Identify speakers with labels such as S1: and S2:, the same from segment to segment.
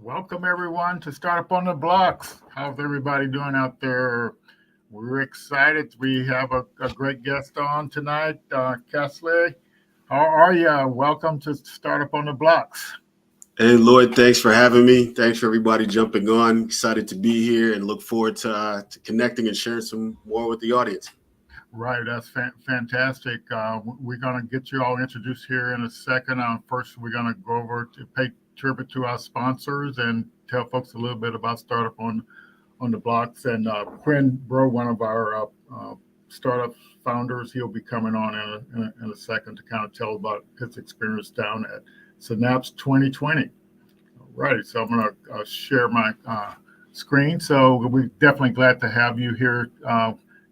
S1: Welcome everyone to Startup on the Blocks. How's everybody doing out there? We're excited. We have a great guest on tonight, Kesley. How are you? Welcome to Startup on the Blocks.
S2: Hey, Lloyd, thanks for having me. Thanks for everybody jumping on. Excited to be here and look forward to connecting and sharing some more with the audience.
S1: Right, that's fantastic. We're going to get you all introduced here in a second. First, we're going to go over to pay tribute to our sponsors and tell folks a little bit about Startup on the Blocks. And Quinn Bro, one of our startup founders, he'll be coming on in a second to kind of tell about his experience down at Synapse 2020. All right, so I'm going to share my screen. So we're definitely glad to have you here,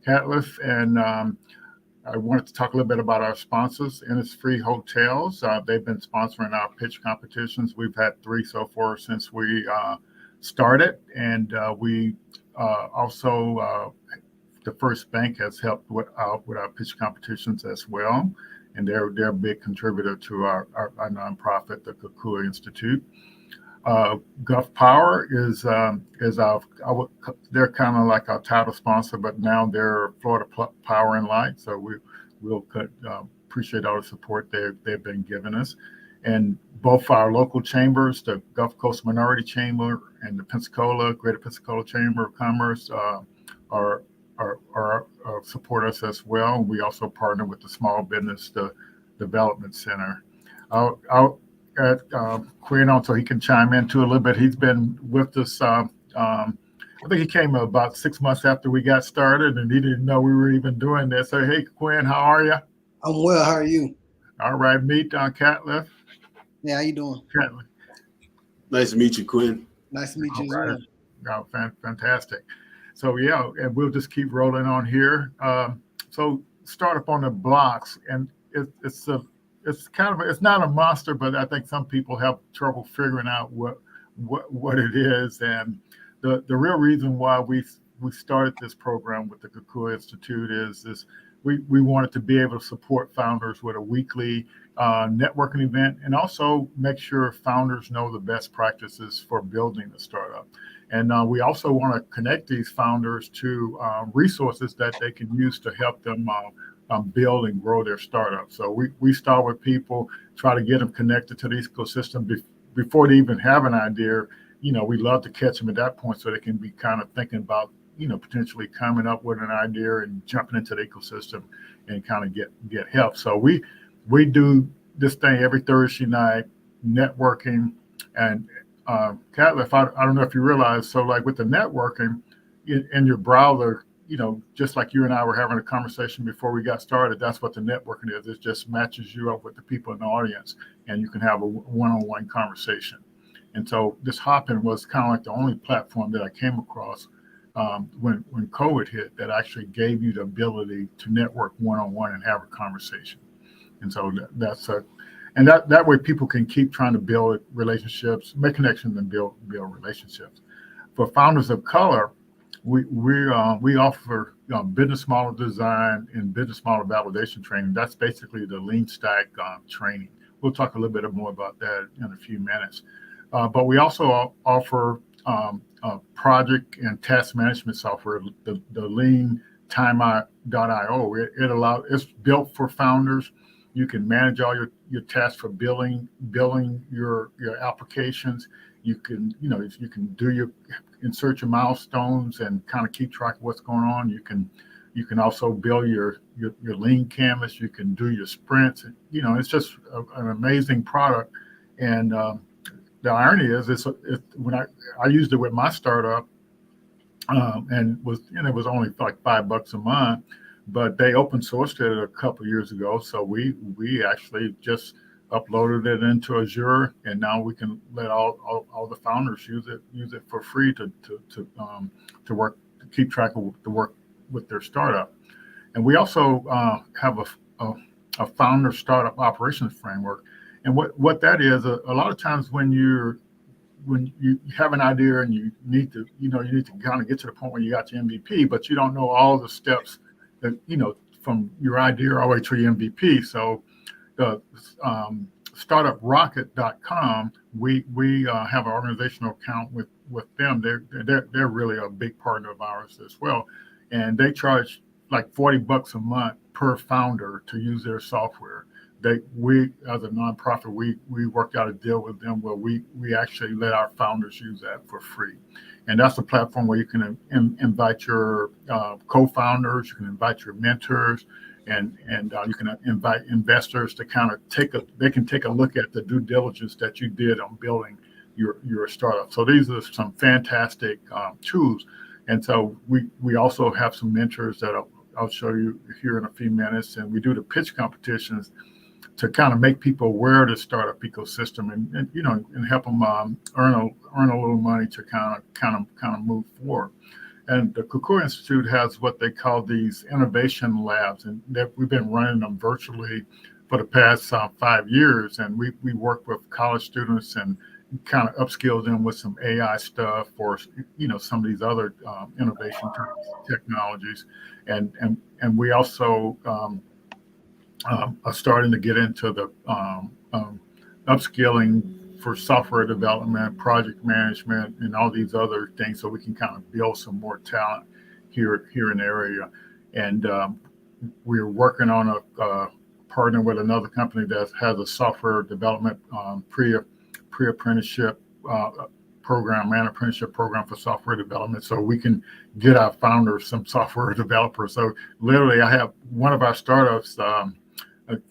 S1: Catlif, and I wanted to talk a little bit about our sponsors, Innisfree Hotels. They've been sponsoring our pitch competitions. We've had 3 so far since we started, and we also, the First Bank has helped with our pitch competitions as well, and they're a big contributor to our nonprofit, the Kukua Institute. Gulf Power is they're kind of like our title sponsor, but now they're Florida Power and Light. So we'll appreciate all the support they've been giving us, and both our local chambers, the Gulf Coast Minority Chamber and the Greater Pensacola Chamber of Commerce, are support us as well. We also partner with the Small Business Development Center. I'll at Quinn on so he can chime in too a little bit. He's been with us. I think he came about 6 months after we got started, and he didn't know we were even doing this. So, hey, Quinn, how are you?
S3: I'm well. How are you?
S1: All right, meet Catlett.
S3: Yeah, how you doing?
S1: Catlett.
S2: Nice to meet you, Quinn.
S3: Nice to meet you
S1: All
S3: as
S1: right.
S3: well.
S1: Oh, fantastic. So yeah, and we'll just keep rolling on here. So start up on the blocks, and it's not a monster, but I think some people have trouble figuring out what it is. And the real reason why we started this program with the Kukua Institute is we wanted to be able to support founders with a weekly networking event, and also make sure founders know the best practices for building a startup. And we also want to connect these founders to resources that they can use to help them build and grow their startup. So we start with people, try to get them connected to the ecosystem before they even have an idea. We love to catch them at that point so they can be kind of thinking about, potentially coming up with an idea and jumping into the ecosystem and kind of get help. So we do this thing every Thursday night, networking. And Catlett, I don't know if you realize, so like with the networking in your browser, just like you and I were having a conversation before we got started, that's what the networking is. It just matches you up with the people in the audience, and you can have a one-on-one conversation. And so this Hopin was kind of like the only platform that I came across when COVID hit that actually gave you the ability to network one-on-one and have a conversation. And so and that way people can keep trying to build relationships, make connections, and build relationships. For founders of color, we offer business model design and business model validation training. That's basically the lean stack training. We'll talk a little bit more about that in a few minutes. But we also offer project and task management software, the lean timeout.io. It's built for founders. You can manage all your tasks for billing your applications. You can insert your milestones and kind of keep track of what's going on. You can also build your lean canvas. You can do your sprints. It's just an amazing product. And the irony is, when I used it with my startup, and it was only like $5 a month. But they open sourced it a couple of years ago, so we actually just uploaded it into Azure, and now we can let all the founders use it for free to keep track of the work with their startup. And we also have a founder startup operations framework, and what that is, a lot of times when you have an idea and you need to kind of get to the point where you got your MVP, but you don't know all the steps that, from your idea all the way to your MVP. So the startuprocket.com, we have an organizational account with them. They're really a big partner of ours as well. And they charge like $40 a month per founder to use their software. We as a nonprofit, we worked out a deal with them where we actually let our founders use that for free. And that's a platform where you can invite your co-founders, you can invite your mentors, and you can invite investors to kind of take a look at the due diligence that you did on building your startup. So these are some fantastic tools. And so we also have some mentors that I'll show you here in a few minutes, and we do the pitch competitions to kind of make people aware of the startup ecosystem and help them earn a little money to kind of move forward. And the Kukua Institute has what they call these innovation labs, and we've been running them virtually for the past 5 years. And we work with college students and kind of upskill them with some AI stuff or some of these other innovation technologies, and we also are starting to get into the upskilling for software development, project management, and all these other things, so we can kind of build some more talent here in the area. And we're working on a partner with another company that has a software development pre-apprenticeship program and apprenticeship program for software development, so we can get our founders some software developers. So literally, I have one of our startups,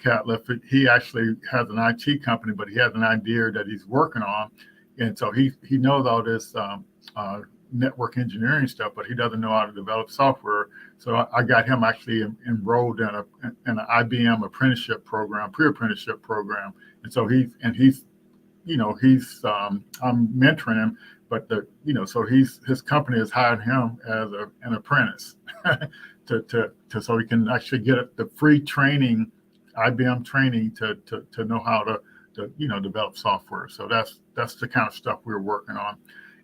S1: Catlif, he actually has an IT company, but he has an idea that he's working on, and so he knows all this network engineering stuff, but he doesn't know how to develop software. So I got him actually enrolled in an IBM apprenticeship program, pre-apprenticeship program, and so he's I'm mentoring him, but so his company has hired him as an apprentice so he can actually get the free training, IBM training to know how to develop software. So that's the kind of stuff we're working on,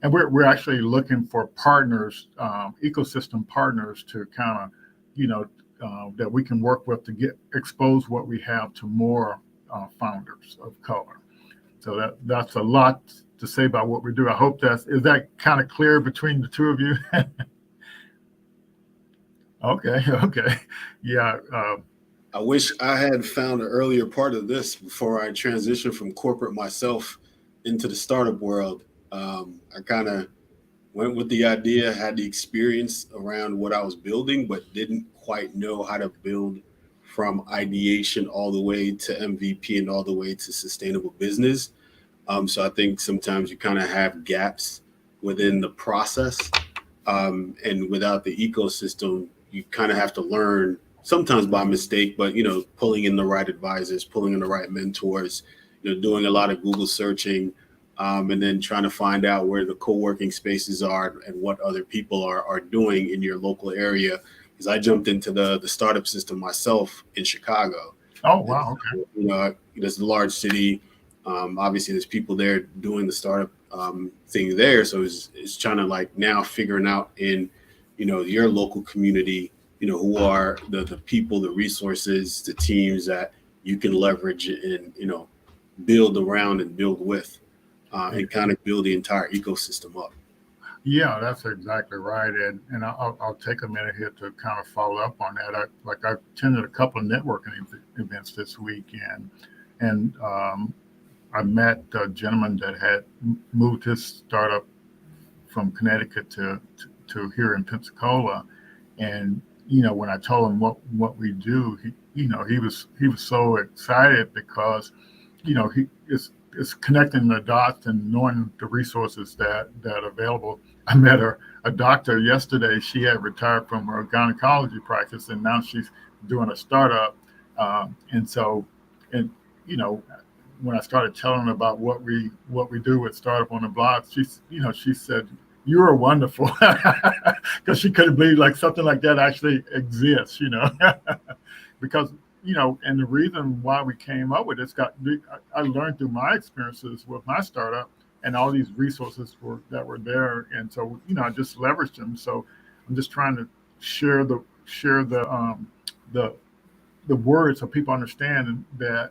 S1: and we're actually looking for partners, ecosystem partners, to kind of that we can work with to expose what we have to more founders of color. So that's a lot to say about what we do. I hope is that kind of clear between the two of you? Okay. Yeah.
S2: I wish I had found an earlier part of this before I transitioned from corporate myself into the startup world. I kind of went with the idea, had the experience around what I was building, but didn't quite know how to build from ideation all the way to MVP and all the way to sustainable business. So I think sometimes you kind of have gaps within the process. And without the ecosystem, you kind of have to learn, sometimes by mistake, but, pulling in the right advisors, pulling in the right mentors, doing a lot of Google searching, and then trying to find out where the co-working spaces are and what other people are doing in your local area. Because I jumped into the startup system myself in Chicago.
S1: Oh, wow. Okay.
S2: It's a large city. Obviously, there's people there doing the startup thing there. So it's trying to now figuring out in, your local community, who are the people, the resources, the teams that you can leverage and, build around and build with and kind of build the entire ecosystem up.
S1: Yeah, that's exactly right. And I'll take a minute here to kind of follow up on that. I attended a couple of networking events this weekend, and I met a gentleman that had moved his startup from Connecticut to here in Pensacola. And, when I told him what we do, he was so excited because, it's connecting the dots and knowing the resources that are available. I met a doctor yesterday. She had retired from her gynecology practice, and now she's doing a startup. When I started telling her about what we do with Startup on the Block, she said, "You are wonderful," because she couldn't believe something like that actually exists, because and the reason why we came up with it, I learned through my experiences with my startup, and all these resources that were there, and so I just leveraged them. So I'm just trying to share the word so people understand that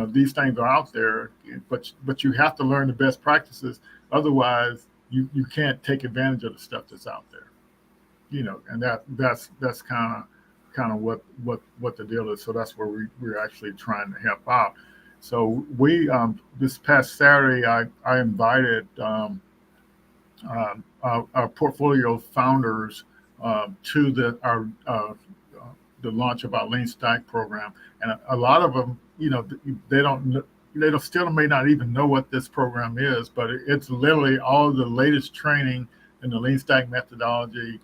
S1: these things are out there, but you have to learn the best practices. Otherwise, you can't take advantage of the stuff that's out there. And that's kind of what the deal is. So that's where we're actually trying to help out. So we this past Saturday, I invited our portfolio founders to the launch of our Lean Stack program, and a lot of them, they still may not even know what this program is, but it's literally all the latest training in the Lean Stack methodology.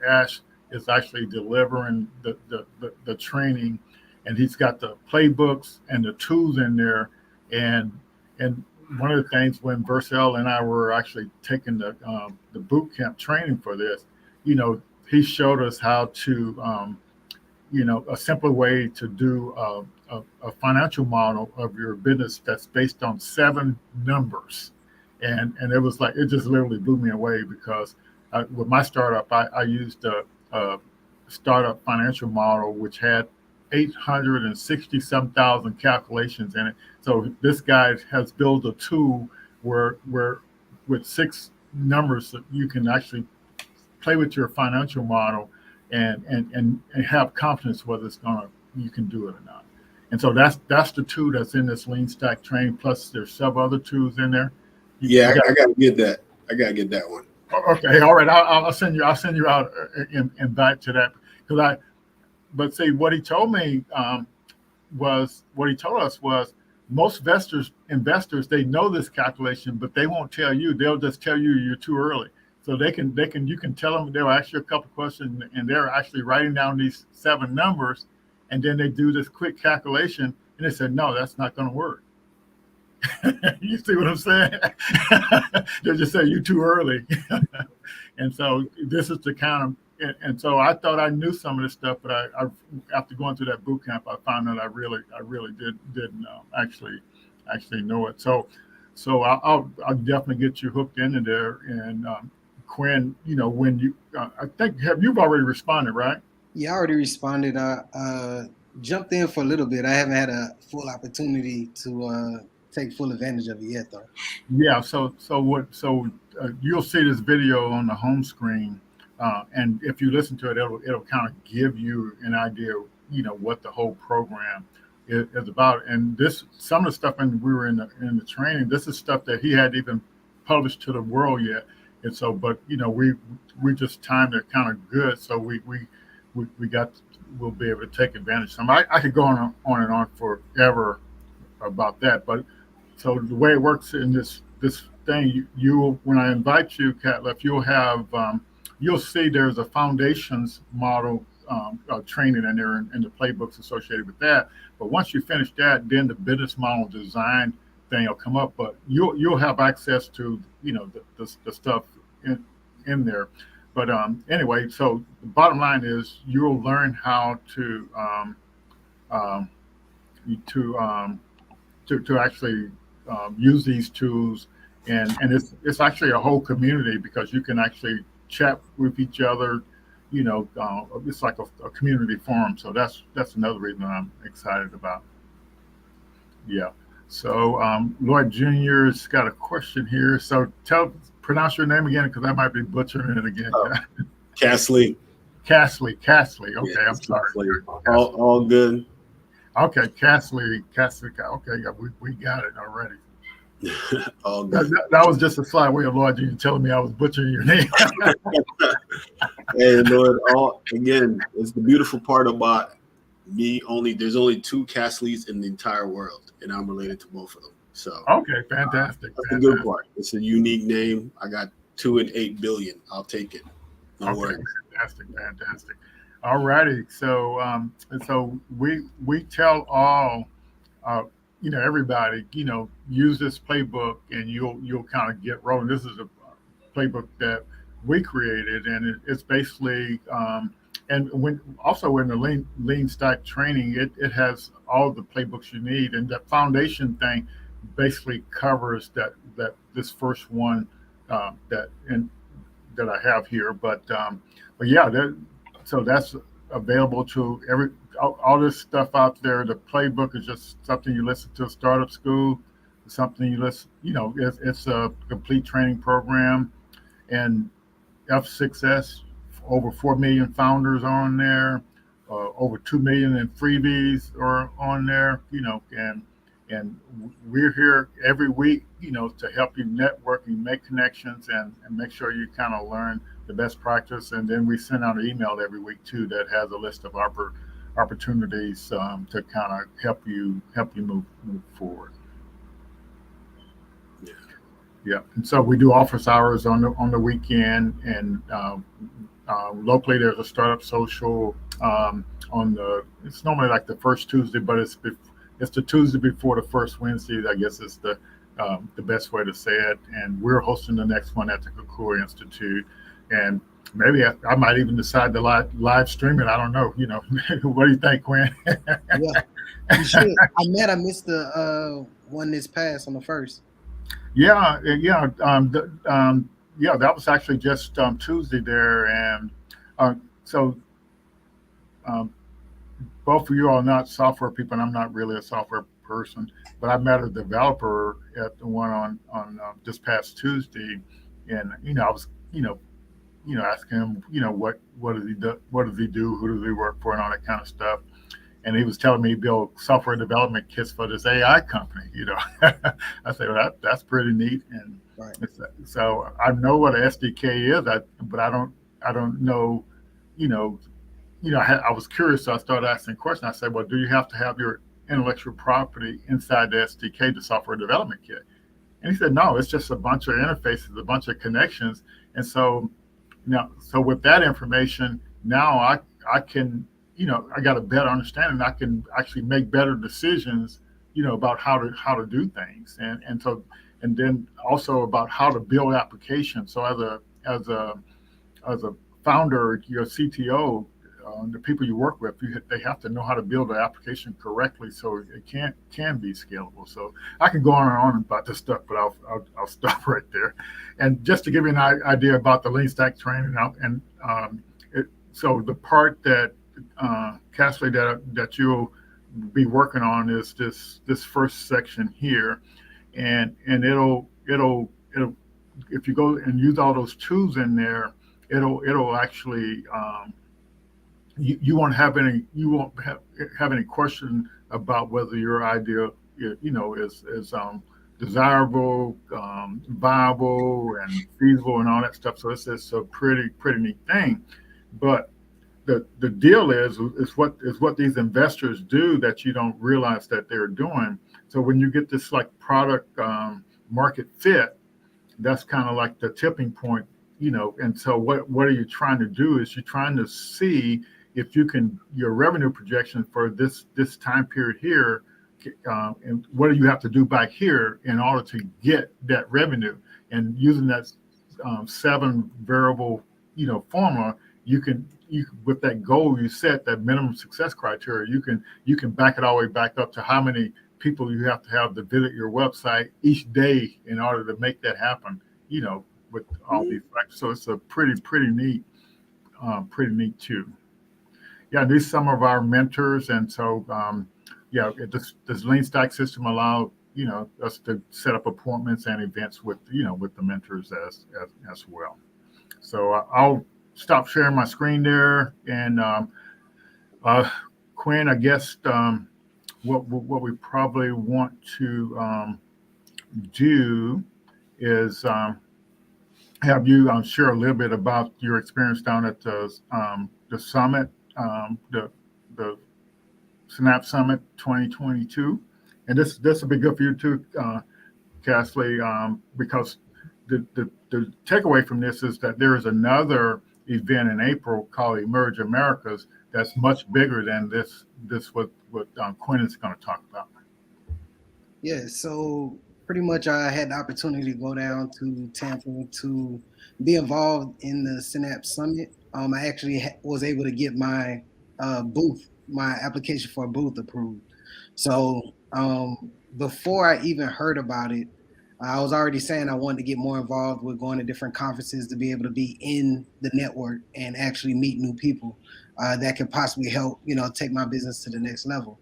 S1: Ash is actually delivering the training, and he's got the playbooks and the tools in there. And one of the things when Vercel and I were actually taking the boot camp training for this, he showed us how to, a simpler way to do a financial model of your business that's based on 7 numbers. And it was it just literally blew me away, because with my startup, I used a startup financial model, which had 860-some thousand calculations in it. So this guy has built a tool where with 6 numbers that you can actually play with your financial model and have confidence whether you can do it or not. And so that's the tool that's in this lean stack training. Plus there's several other tools in there.
S2: Yeah, I gotta get that. I gotta get that one.
S1: Okay, all right. I'll send you out invite to that because But see, what he told me what he told us was most investors they know this calculation, but they won't tell you. They'll just tell you you're too early. So you can tell them, they'll ask you a couple questions, and they're actually writing down these 7 numbers, and then they do this quick calculation, and they said, no, that's not going to work. You see what I'm saying? They'll just say you're too early. And so this is the kind of, and so I thought I knew some of this stuff, but I after going through that boot camp, I found that I really didn't actually know it. So I'll definitely get you hooked into there. And Quinn, when you, I think you've already responded, right?
S3: Yeah, I already responded. I jumped in for a little bit. I haven't had a full opportunity to take full advantage of it yet, though.
S1: Yeah. So you'll see this video on the home screen. And if you listen to it, it'll kind of give you an idea, what the whole program is about. And some of the stuff, and we were in the training, this is stuff that he hadn't even published to the world yet. And so, but we just timed it kind of good, so we'll be able to take advantage of some. I could go on and on forever about that, but so the way it works in this thing, you when I invite you, Catlef, you'll see there's a foundations model training in there and the playbooks associated with that. But once you finish that, then the business model design thing will come up. But you'll have access to the stuff in there. But anyway, so the bottom line is you'll learn how to actually use these tools, and it's actually a whole community because you can actually chat with each other. It's like a community forum. So that's another reason I'm excited about. Yeah. So Lloyd Jr.'s got a question here. So pronounce your name again because I might be butchering it again.
S2: Castley.
S1: Castley. Okay,
S2: Yeah,
S1: I'm sorry.
S2: All good.
S1: Okay, Castley. Okay, yeah, we got it already.
S2: All good.
S1: That was just a sly way of Lloyd Jr. telling me I was butchering your name.
S2: Hey, Lord, again, it's the beautiful part about me. There's only 2 Castleys in the entire world, and I'm related to both of them. So
S1: okay, fantastic.
S2: That's the good part. It's a unique name. I got 2 and 8 billion. I'll take it. No worries.
S1: Fantastic. All righty. So so we tell all everybody, use this playbook and you'll kind of get rolling. This is a playbook that we created, and it's basically and when also in the lean stack training, it has all the playbooks you need, and that foundation thing basically covers that this first one that I have here. But yeah, so that's available to all this stuff out there. The playbook is just something you listen to a startup school, something you listen, it's a complete training program. And F6S, over 4 million founders are on there, over 2 million in freebies are on there, and we're here every week, to help you network and make connections and make sure you kind of learn the best practice. And then we send out an email every week too that has a list of opportunities to kind of help you move forward. Yeah, and so we do office hours on the weekend, and locally there's a startup social it's normally like the first Tuesday, but it's the Tuesday before the first Wednesday. I guess is the best way to say it. And we're hosting the next one at the Kukua Institute, and maybe I might even decide to live stream it. I don't know. What do you think, Quinn?
S3: Yeah, you should. I missed the one this past on the first.
S1: Yeah. That was actually just Tuesday there, and so both of you are not software people, and I'm not really a software person, but I met a developer at the one on this past Tuesday, and I was asking him, what does he do, who does he work for, and all that kind of stuff. And he was telling me he built software development kits for this AI company. I said, well, that's pretty neat. And
S3: Right.
S1: so I know what an SDK is, but I don't know, you know, I was curious, so I started asking questions. I said, well, do you have to have your intellectual property inside the SDK, the software development kit? And he said, no, it's just a bunch of interfaces, a bunch of connections. And so so with that information, now I can, I got a better understanding. I can actually make better decisions, about how to do things, and then also about how to build applications. So as a founder, your CTO, the people you work with, they have to know how to build an application correctly so it can be scalable. So I can go on and on about this stuff, but I'll stop right there. And just to give you an idea about the lean stack training, so the part that Castley, that you'll be working on is this first section here, and it'll if you go and use all those tools in there, it'll actually you won't have any question about whether your idea is desirable, viable, and feasible, and all that stuff. So it's a pretty neat thing. But the deal is what these investors do that you don't realize that they're doing. So when you get this like product market fit, that's kind of like the tipping point, And so what are you trying to do? Is you're trying to see if you can your revenue projection for this time period here, and what do you have to do back here in order to get that revenue? And using that 7 variable formula, you with that goal you set, that minimum success criteria, you can back it all the way back up to how many people you have to visit your website each day in order to make that happen. With all these factors. So it's a pretty neat too. Yeah, these are some of our mentors, and so this lean stack system allow us to set up appointments and events with with the mentors as well. So I'll stop sharing my screen there, and Quinn, I guess what we probably want to do is have you share a little bit about your experience down at the summit, the Synapse Summit 2022, and this will be good for you too, Castley, because the takeaway from this is that there is another event in April called Emerge Americas that's much bigger than this what Quinn is going to talk about.
S3: Yeah, so pretty much I had the opportunity to go down to Tampa to be involved in the Synapse Summit. I actually was able to get my my application for a booth approved. So before I even heard about it, I was already saying I wanted to get more involved with going to different conferences to be able to be in the network and actually meet new people that could possibly help, take my business to the next level.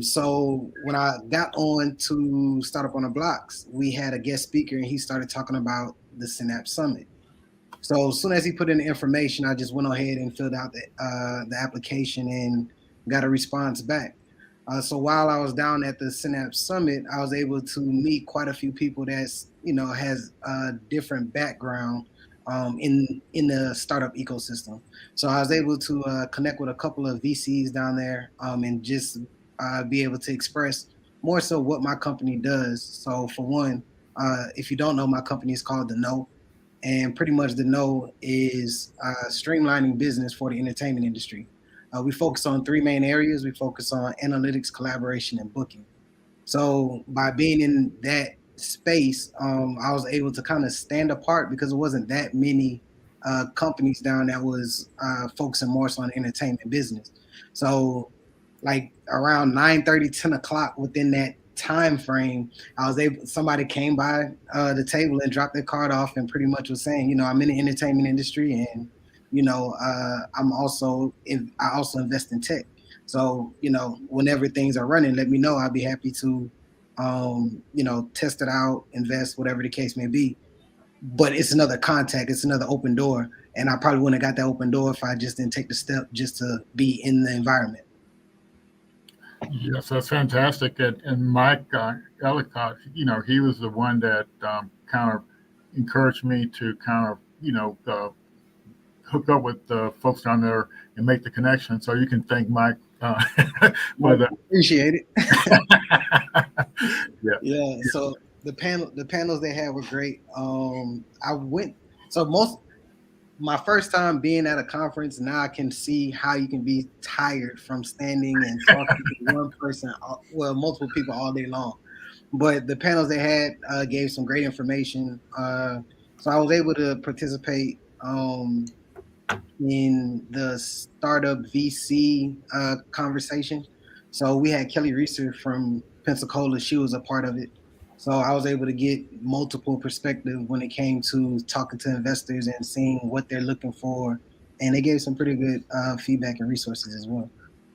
S3: So when I got on to Startup on the Blocks, we had a guest speaker and he started talking about the Synapse Summit. So as soon as he put in the information, I just went ahead and filled out the application and got a response back. So while I was down at the Synapse Summit, I was able to meet quite a few people that's has a different background in the startup ecosystem. So I was able to connect with a couple of VCs down there and just be able to express more so what my company does. So for one, if you don't know, my company is called The Know. And pretty much The Know is streamlining business for the entertainment industry. We focus on 3 main areas. We focus on analytics, collaboration, and booking. So by being in that space, I was able to kind of stand apart because it wasn't that many companies down that was focusing more so on the entertainment business. So like around 9:30, 10 o'clock within that time frame, somebody came by the table and dropped their card off and pretty much was saying, I'm in the entertainment industry and I also invest in tech. So, whenever things are running, let me know. I'll be happy to, test it out, invest, whatever the case may be. But it's another contact, it's another open door. And I probably wouldn't have got that open door if I just didn't take the step just to be in the environment.
S1: Yes, that's fantastic. And Mike Ellicott, he was the one that kind of encouraged me to kind of, hook up with the folks down there and make the connection. So you can thank Mike for that.
S3: Appreciate it.
S1: Yeah.
S3: Yeah. So the panels they had were great. My first time being at a conference, now I can see how you can be tired from standing and talking to one person, multiple people all day long. But the panels they had gave some great information. So I was able to participate in the startup VC conversation. So we had Kelly Reeser from Pensacola. She was a part of it. So I was able to get multiple perspectives when it came to talking to investors and seeing what they're looking for. And they gave some pretty good feedback and resources as well.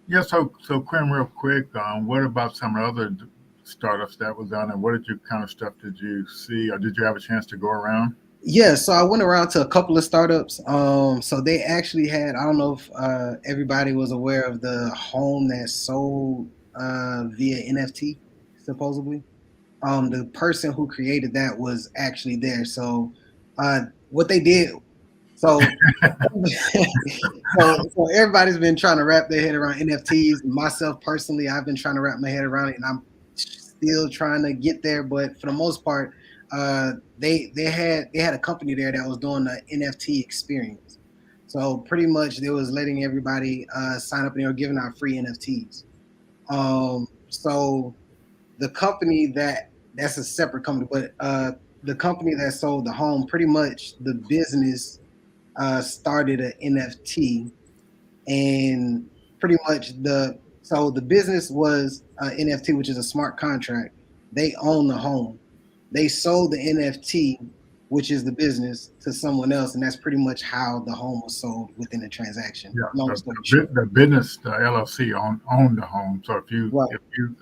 S1: Yeah. So Quinn, real quick, what about some other startups that was on there? What kind of stuff did you see, or did you have a chance to go around?
S3: Yeah, so I went around to a couple of startups. So they actually had, I don't know if everybody was aware of the home that sold via NFT, supposedly. The person who created that was actually there. So what they did, so so everybody's been trying to wrap their head around NFTs. Myself personally, I've been trying to wrap my head around it, and I'm still trying to get there. But for the most part, they had a company there that was doing the NFT experience. So pretty much they was letting everybody sign up, and they were giving out free NFTs. So the company that's a separate company, but the company that sold the home, pretty much the business started an NFT, and pretty much the business was NFT, which is a smart contract. They own the home. They sold the NFT, which is the business, to someone else, and that's pretty much how the home was sold within the transaction.
S1: Yeah,
S3: Long story short.
S1: the business, the LLC owned the home. So if you
S3: Right.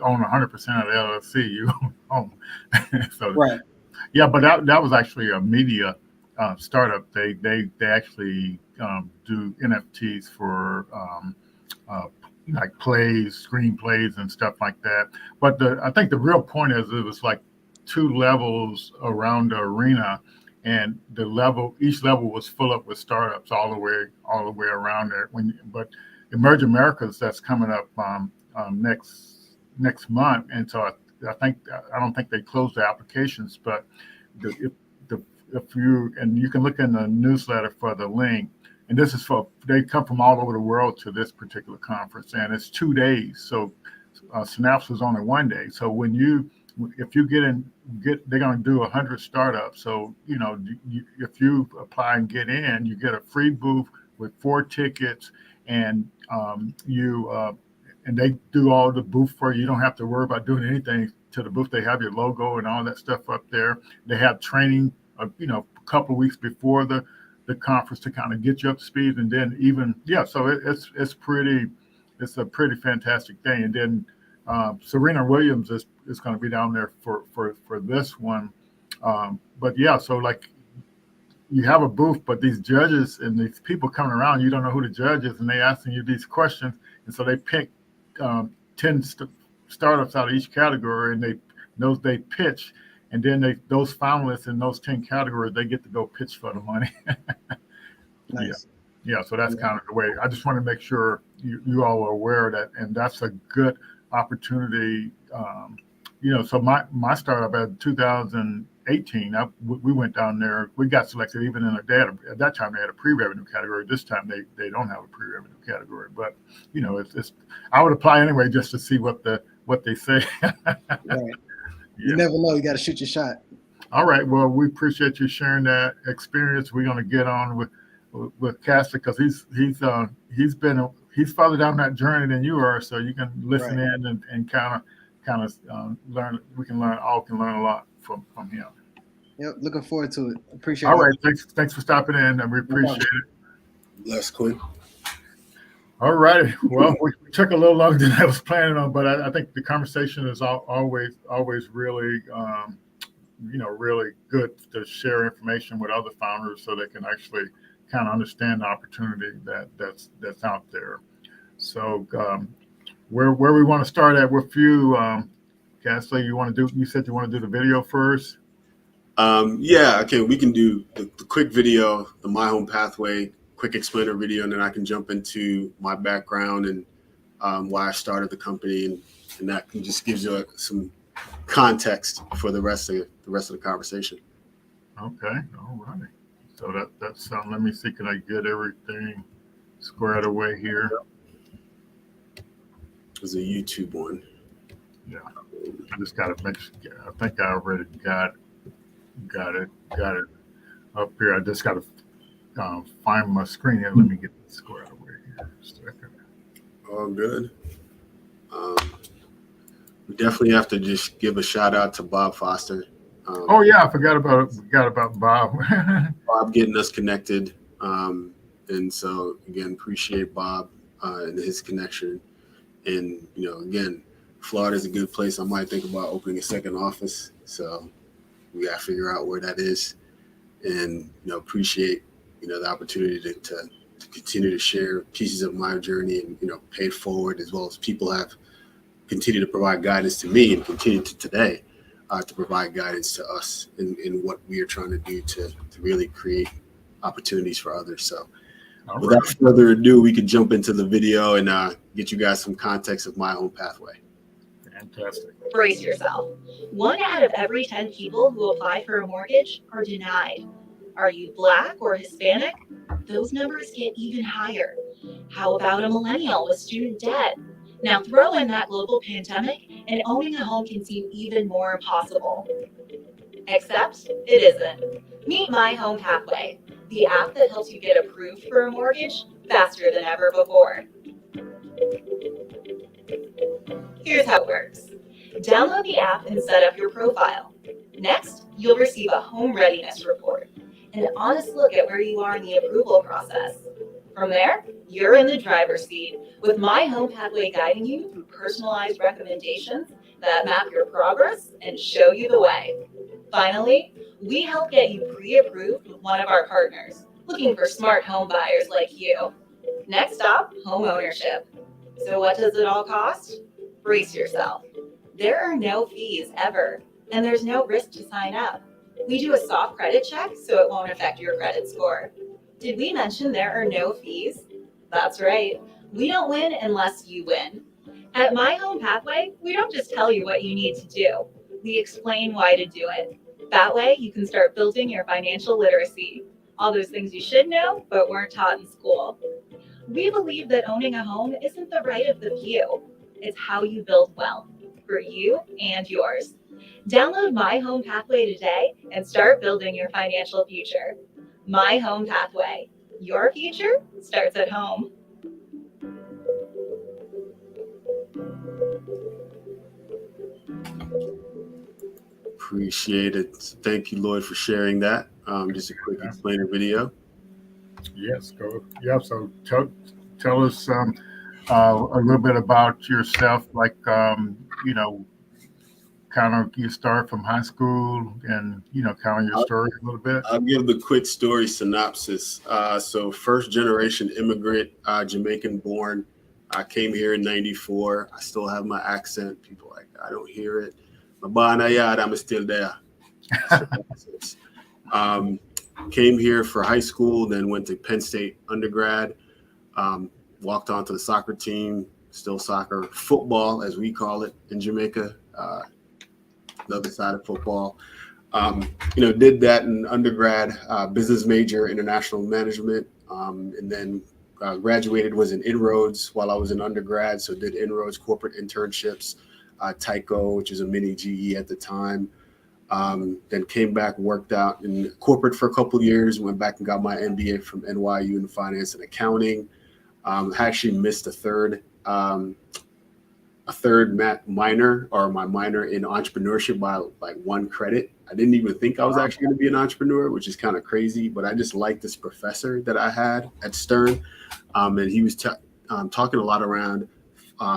S1: own 100% of the LLC, you own the home. So
S3: Right.
S1: yeah, but that was actually a media startup. They actually do NFTs for like plays, screenplays, and stuff like that. But I think the real point is it was like 2 levels around the arena, and each level was full up with startups all the way around there. But Emerging Americas, that's coming up next month, and so I don't think they closed the applications, but if you can look in the newsletter for the link, and this is they come from all over the world to this particular conference, and it's 2 days. So Synapse was only 1 day. So if you they're going to do 100 startups. So if you apply and get in, you get a free booth with 4 tickets, and and they do all the booth for you. You don't have to worry about doing anything to the booth. They have your logo and all that stuff up there. They have training, a couple of weeks before the conference to kind of get you up to speed, and then so it's a pretty fantastic thing. And then Serena Williams is going to be down there for this one. But yeah, so like you have a booth, but these judges and these people coming around, you don't know who the judge is, and they asking you these questions, and so they pick 10 startups out of each category, and they pitch, and then those finalists in those 10 categories, they get to go pitch for the money.
S3: Nice.
S1: Yeah. So that's kind of the way. I just want to make sure you all are aware of that, and that's a good opportunity. So my startup at 2018, we went down there. We got selected even in at that time they had a pre-revenue category. This time they don't have a pre-revenue category, but it's I would apply anyway just to see what they say.
S3: Right. You never know. You got to shoot your shot.
S1: All right. Well, we appreciate you sharing that experience. We're going to get on with Castor because he's farther down that journey than you are, so you can listen in and kind of learn. We can learn a lot from him.
S3: Yep, looking forward to it. Appreciate it.
S1: All right, thanks for stopping in, and we appreciate it.
S2: Bless, Quinn.
S1: All righty. Well, we took a little longer than I was planning on, but I think the conversation is always really, really good to share information with other founders so they can actually kind of understand the opportunity that's out there. So, where we want to start at with you, Gasly, you said you want to do the video first?
S2: Yeah, okay, we can do the quick video, the My Home Pathway, quick explainer video, and then I can jump into my background and why I started the company, and that just gives you some context for the rest of the conversation.
S1: Okay, all righty. So that's let me see, can I get everything squared away here?
S2: There's a YouTube one.
S1: Yeah, I just got to I think I already got it up here. I just got to find my screen here. Let me get it squared away here. Just a second.
S2: All good. We definitely have to just give a shout out to Bob Foster.
S1: Oh yeah, I forgot about Bob.
S2: Bob getting us connected, and so again, appreciate Bob and his connection. And again, Florida is a good place. I might think about opening a second office, so we got to figure out where that is. And appreciate the opportunity to continue to share pieces of my journey and pay it forward, as well as people have continued to provide guidance to me and continue to today to provide guidance to us in what we are trying to do to really create opportunities for others. So without further ado, we can jump into the video and get you guys some context of My Home Pathway.
S1: Fantastic.
S4: Brace yourself. 1 out of every 10 people who apply for a mortgage are denied. Are you Black or Hispanic? Those numbers get even higher. How about a millennial with student debt? Now throw in that global pandemic and owning a home can seem even more impossible. Except it isn't. Meet My Home Pathway, the app that helps you get approved for a mortgage faster than ever before. Here's how it works. Download the app and set up your profile. Next, you'll receive a home readiness report, an honest look at where you are in the approval process. From there, you're in the driver's seat with My Home Pathway guiding you through personalized recommendations that map your progress and show you the way. Finally, we help get you pre-approved with one of our partners, looking for smart home buyers like you. Next stop, home ownership. So what does it all cost? Brace yourself. There are no fees ever, and there's no risk to sign up. We do a soft credit check so it won't affect your credit score. Did we mention there are no fees? That's right. We don't win unless you win. At My Home Pathway, we don't just tell you what you need to do. We explain why to do it. That way, you can start building your financial literacy. All those things you should know, but weren't taught in school. We believe that owning a home isn't the right of the few. It's how you build wealth for you and yours. Download My Home Pathway today and start building your financial future. My Home Pathway. Your future starts at home.
S2: Appreciate it. Thank you, Lloyd, for sharing that. Just a quick explainer video.
S1: Yes, go. Yeah, so tell us a little bit about yourself, like kind of you start from high school and kind of your story a little bit.
S2: I'll give the quick story synopsis. So first generation immigrant, Jamaican born. I came here in '94. I still have my accent. People are like, I don't hear it. I'm still there. Came here for high school, then went to Penn State undergrad. Walked onto the soccer team, still soccer, football as we call it in Jamaica. The other side of football. Did that in undergrad, business major, international management, and then graduated, was in Inroads while I was in undergrad. So did Inroads corporate internships, Tyco, which is a mini GE at the time. Then came back, worked out in corporate for a couple of years, went back and got my MBA from NYU in finance and accounting. I actually missed a third minor, or my minor in entrepreneurship, by like one credit. I didn't even think I was actually going to be an entrepreneur, which is kind of crazy, but I just liked this professor that I had at Stern. And he was talking a lot around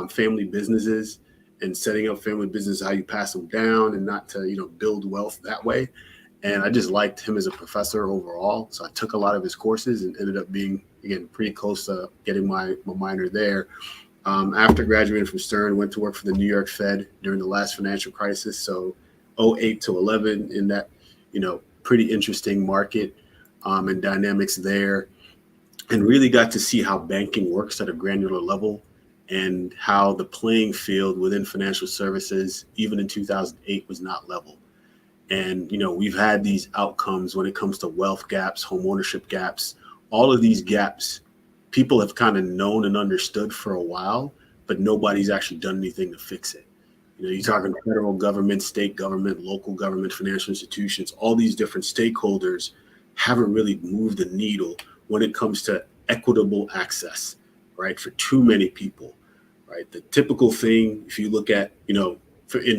S2: family businesses and setting up family business, how you pass them down and not to, build wealth that way. And I just liked him as a professor overall. So I took a lot of his courses and ended up being, again, pretty close to getting my minor there. After graduating from Stern, went to work for the New York Fed during the last financial crisis. So 08 to 11 in that, pretty interesting market and dynamics there. And really got to see how banking works at a granular level and how the playing field within financial services, even in 2008, was not level. And, we've had these outcomes when it comes to wealth gaps, home ownership gaps, all of these gaps, people have kind of known and understood for a while, but nobody's actually done anything to fix it. You're talking federal government, state government, local government, financial institutions, all these different stakeholders haven't really moved the needle when it comes to equitable access, right, for too many people, right? The typical thing, if you look at, in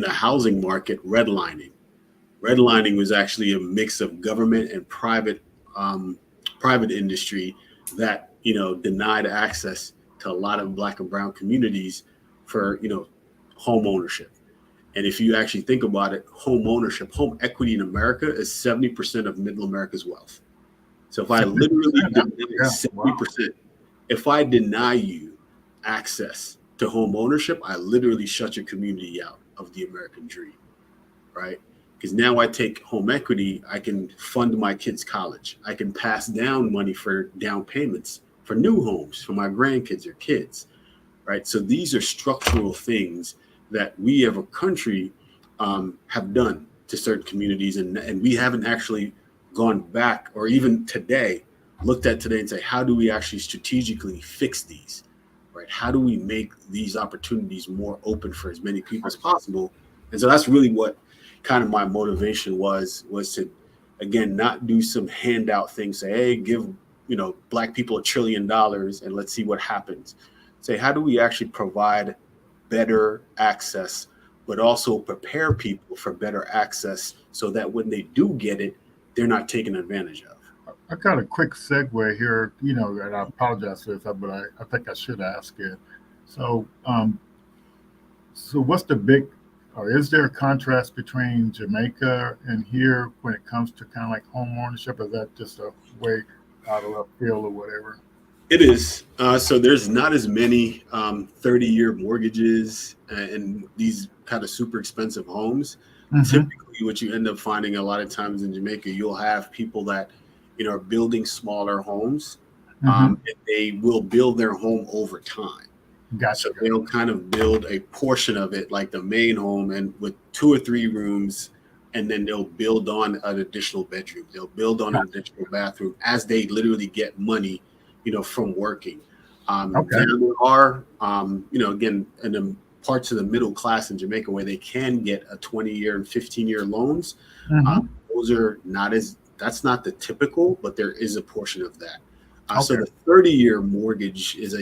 S2: the housing market, redlining. Redlining was actually a mix of government and private industry that, denied access to a lot of Black and brown communities for, home ownership. And if you actually think about it, home ownership, home equity in America is 70% of middle America's wealth. So if I literally deny 70%, if I deny you access to home ownership, I literally shut your community out of the American dream, right? Because now I take home equity, I can fund my kids' college. I can pass down money for down payments for new homes for my grandkids or kids, right? So these are structural things that we as a country have done to certain communities, and we haven't actually gone back or even today looked at today and say, how do we actually strategically fix these, right? How do we make these opportunities more open for as many people as possible? And so that's really what kind of my motivation was to, again, not do some handout things, say, hey, give, Black people $1 trillion and let's see what happens. Say, how do we actually provide better access, but also prepare people for better access so that when they do get it, they're not taken advantage of.
S1: I got a quick segue here, and I apologize for this, but I think I should ask it. So, so what's the big, or is there a contrast between Jamaica and here when it comes to kind of like home ownership? Is that just a way out of left field or whatever?
S2: It is. So there's not as many 30-year mortgages and these kind of super expensive homes. Mm-hmm. Typically, what you end up finding a lot of times in Jamaica, you'll have people that, are building smaller homes. Mm-hmm. And they will build their home over time.
S1: Gotcha.
S2: So they'll kind of build a portion of it, like the main home, and with 2 or 3 rooms, and then they'll build on an additional bedroom. They'll build on an additional bathroom as they literally get money, from working. Okay. There are, again, in the parts of the middle class in Jamaica where they can get a 20-year and 15-year loans. Mm-hmm. Those are that's not the typical, but there is a portion of that. Okay. So the 30-year mortgage is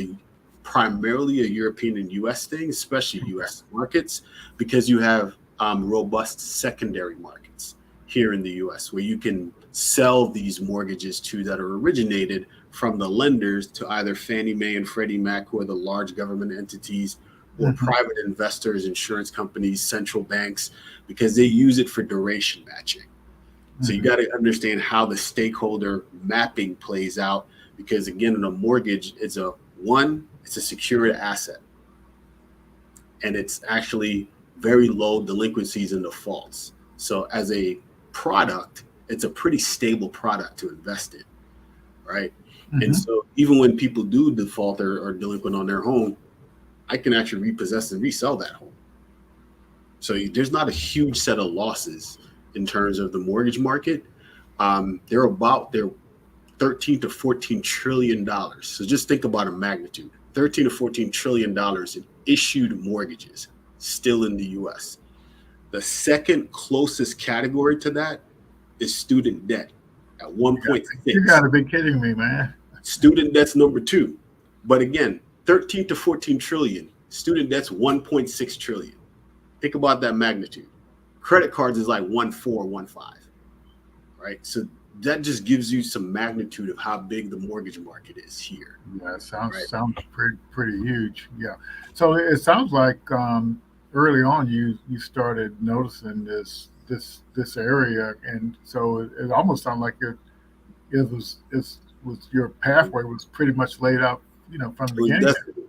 S2: primarily a European and U.S. thing, especially U.S. markets, because you have robust secondary markets here in the U.S. where you can sell these mortgages to that are originated from the lenders to either Fannie Mae and Freddie Mac, who are the large government entities, or mm-hmm. private investors, insurance companies, central banks, because they use it for duration matching. Mm-hmm. So you got to understand how the stakeholder mapping plays out, because again, in a mortgage, it's a secured asset, and it's actually very low delinquencies and defaults. So as a product, it's a pretty stable product to invest in, right? Mm-hmm. And so even when people do default or delinquent on their home, I can actually repossess and resell that home. So there's not a huge set of losses in terms of the mortgage market. They're 13 to 14 trillion dollars. So just think about a magnitude. 13 to 14 trillion dollars in issued mortgages still in the US. The second closest category to that is student debt at 1.6.
S1: You gotta be kidding me, man.
S2: Student debt's number 2. But again, 13 to 14 trillion, student debt's 1.6 trillion. Think about that magnitude. Credit cards is like 1.4, 1.5, right? So that just gives you some magnitude of how big the mortgage market is here.
S1: Yeah, it sounds
S2: Right.
S1: sounds pretty huge. Yeah. So it sounds like early on you started noticing this area, and so it almost sounded like it was your pathway was pretty much laid out, from the
S2: It was
S1: beginning.
S2: destiny.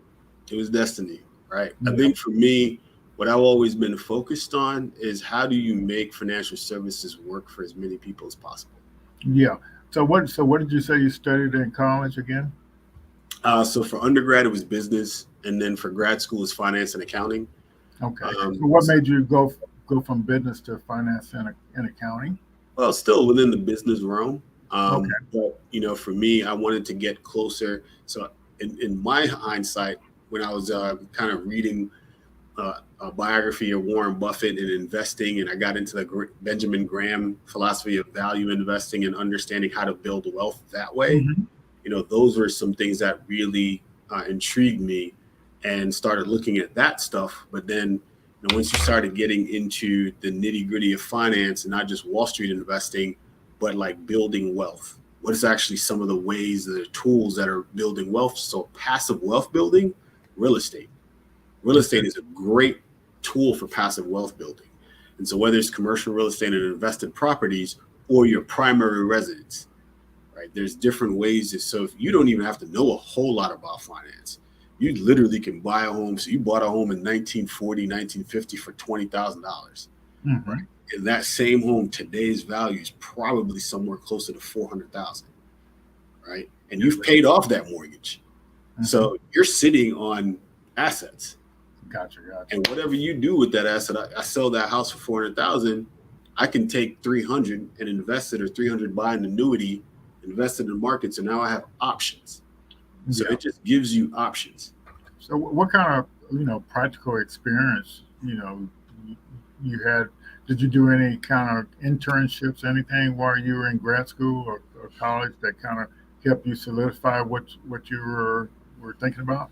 S2: It was destiny, right? I
S1: Yeah.
S2: think for me, what I've always been focused on is how do you make financial services work for as many people as possible.
S1: Yeah. So what did you say you studied in college again?
S2: So for undergrad, it was business, and then for grad school, it's finance and accounting.
S1: Okay. So
S2: Um,
S1: what made you go from business to finance and accounting?
S2: well, still within the business realm.
S1: Okay.
S2: But for me, I wanted to get closer. So in my hindsight, when I was kind of reading a biography of Warren Buffett and investing, and I got into the Benjamin Graham philosophy of value investing and understanding how to build wealth that way.
S1: Hmm.
S2: Those were some things that really intrigued me, and started looking at that stuff. But then, once you started getting into the nitty gritty of finance, and not just Wall Street investing, but like building wealth, what is actually some of the ways, the tools that are building wealth? So passive wealth building, real estate. Real estate is a great tool for passive wealth building. And so whether it's commercial real estate and invested properties or your primary residence, right? There's different ways. So if you don't even have to know a whole lot about finance, you literally can buy a home. So you bought a home in 1940, 1950 for $20,000.
S1: Hmm.
S2: Right? And that same home, today's value is probably somewhere closer to 400,000, right? And you've paid off that mortgage. So you're sitting on assets.
S1: Gotcha.
S2: And whatever you do with that asset, I sell that house for 400,000. I can take 300 and invest it, or 300 buy an annuity, invest it in the market. So now I have options. So
S1: Yeah.
S2: it just gives you options.
S1: So what kind of practical experience you had? Did you do any kind of internships, anything while you were in grad school or college that kind of helped you solidify what you were thinking about?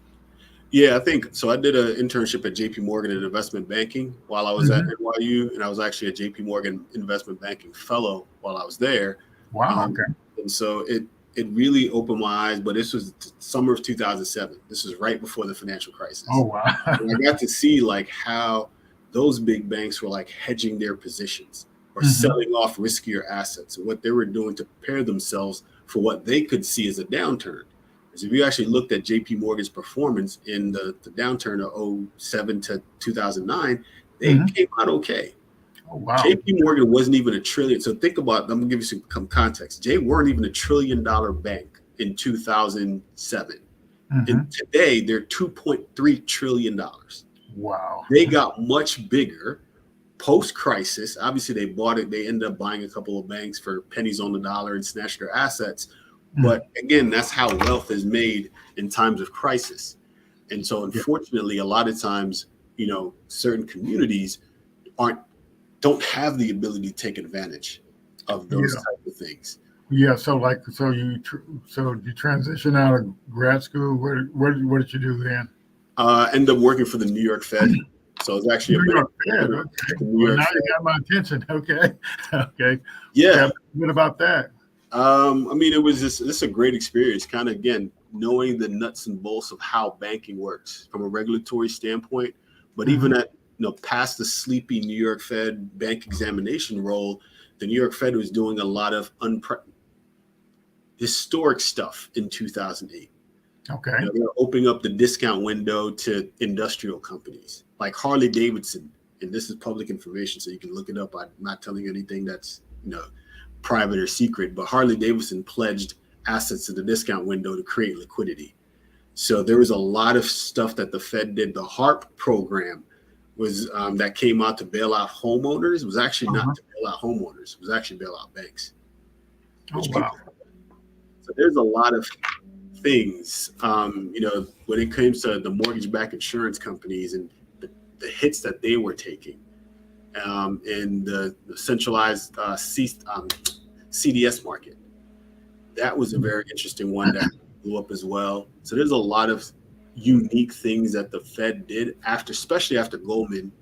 S2: Yeah, I think so. I did an internship at JP Morgan in investment banking while I was at
S1: Hmm.
S2: NYU, and I was actually a JP Morgan investment banking fellow while I was there.
S1: Wow.
S2: Um,
S1: Okay.
S2: and so it really opened my eyes. But this was summer of 2007. This was right before the financial crisis.
S1: Oh wow.
S2: And I got to see like how those big banks were like hedging their positions or
S1: Hmm.
S2: selling off riskier assets, and what they were doing to prepare themselves for what they could see as a downturn. Because if you actually looked at JP Morgan's performance in the downturn of '07 to 2009, they
S1: Hmm.
S2: came out okay.
S1: Oh wow.
S2: JP Morgan wasn't even a trillion. So think about, I'm gonna give you some context. They weren't even $1 trillion bank in 2007.
S1: Hmm.
S2: And today they're $2.3 trillion.
S1: Wow.
S2: They got much bigger post-crisis. Obviously, they bought it. They ended up buying a couple of banks for pennies on the dollar and snatched their assets. But again, that's how wealth is made in times of crisis. And so, unfortunately, a lot of times, certain communities don't have the ability to take advantage of those
S1: Yeah.
S2: type of things.
S1: Yeah. So you transition out of grad school. What did you do then?
S2: Ended up working for the New York Fed. So it's actually
S1: New
S2: a
S1: York
S2: bank.
S1: Fed.
S2: The
S1: Okay.
S2: New
S1: Well,
S2: York
S1: now
S2: Fed.
S1: you got my attention. Okay. Okay.
S2: Yeah.
S1: What about that?
S2: It was just a great experience, kind of, again, knowing the nuts and bolts of how banking works from a regulatory standpoint. But even
S1: Mhm.
S2: at, past the sleepy New York Fed bank examination role, the New York Fed was doing a lot of historic stuff in 2008.
S1: Okay.
S2: They're opening up the discount window to industrial companies like Harley Davidson. And this is public information, so you can look it up. I'm not telling you anything that's, private or secret, but Harley Davidson pledged assets to the discount window to create liquidity. So there was a lot of stuff that the Fed did. The HARP program was that came out to bail out homeowners. It was actually not to bail out homeowners. It was actually bail out banks.
S1: Oh
S2: Which
S1: wow.
S2: So there's a lot of things, when it comes to the mortgage-backed insurance companies and the hits that they were taking, and the centralized CDS market. That was a very interesting one that blew up as well. So there's a lot of unique things that the Fed did especially after Lehman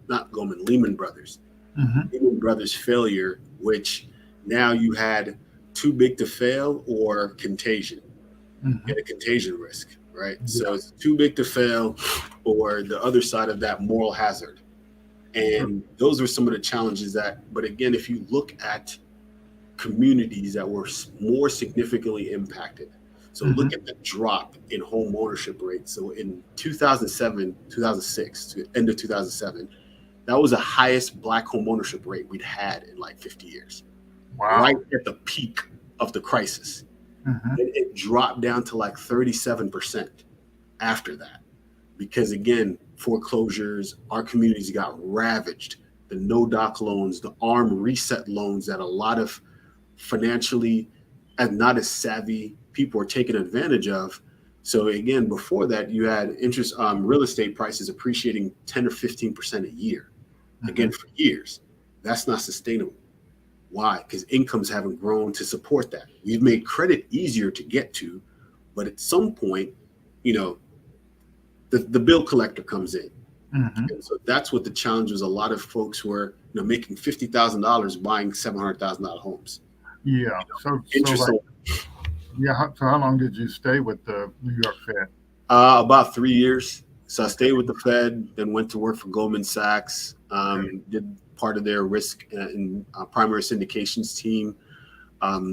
S2: Brothers.
S1: Mhm.
S2: Lehman Brothers failure, which now you had too big to fail or contagion.
S1: Mhm.
S2: Get a contagion risk, right?
S1: Yeah.
S2: So it's too big to fail, or the other side of that, moral hazard. And those were some of the challenges but again, if you look at communities that were more significantly impacted, so
S1: Mhm.
S2: look at the drop in home ownership rates. So in 2007, 2006, to end of 2007, that was the highest Black home ownership rate we'd had in like 50 years, right
S1: Wow.
S2: at the peak of the crisis.
S1: Mhm.
S2: And it dropped down to like 37% after that. Because again, foreclosures, our communities got ravaged. The no doc loans, the arm reset loans that a lot of financially and not as savvy people are taking advantage of. So again, before that, you had interest real estate prices appreciating 10 or 15% a year. Again,
S1: Mhm.
S2: for years. That's not sustainable. Why? Because incomes haven't grown to support that. We've made credit easier to get to, but at some point, you know, the bill collector comes in.
S1: Mhm.
S2: And so that's what the challenge was. A lot of folks were, making $50,000 buying $700,000 homes.
S1: Yeah. So
S2: Interest
S1: like, yeah. So how long did you stay with the New York Fed?
S2: about 3 years. So I stayed with the Fed, then went to work for Goldman Sachs, did part of their risk and primary syndications team,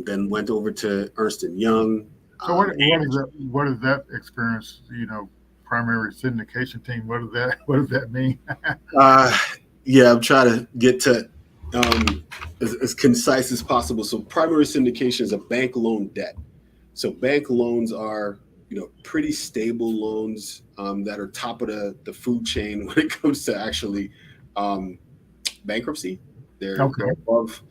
S2: then went over to Ernst and Young.
S1: So what is that experience? Primary syndication team. What does that mean?
S2: Uh, yeah, I'm trying to get to as concise as possible. So primary syndication is a bank loan debt. So bank loans are, pretty stable loans that are top of the food chain when it comes to actually um, bankruptcy. They're
S1: Okay.
S2: above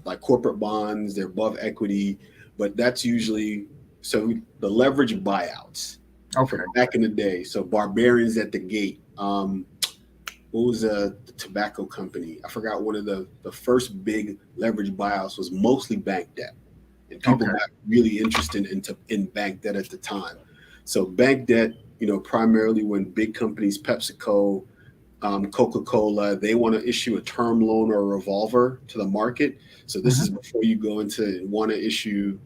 S2: like corporate bonds. They're above equity, but that's usually so the leverage buyouts from
S1: Okay.
S2: back in the day. So barbarians at the gate. What was the tobacco company? I forgot one of the first big leverage buyouts was mostly bank debt, and people
S1: Okay.
S2: got really interested in bank debt at the time. So bank debt, primarily when big companies, PepsiCo, Coca-Cola, they want to issue a term loan or a revolver to the market. So this is
S1: Mhm.
S2: before you go into want to issue,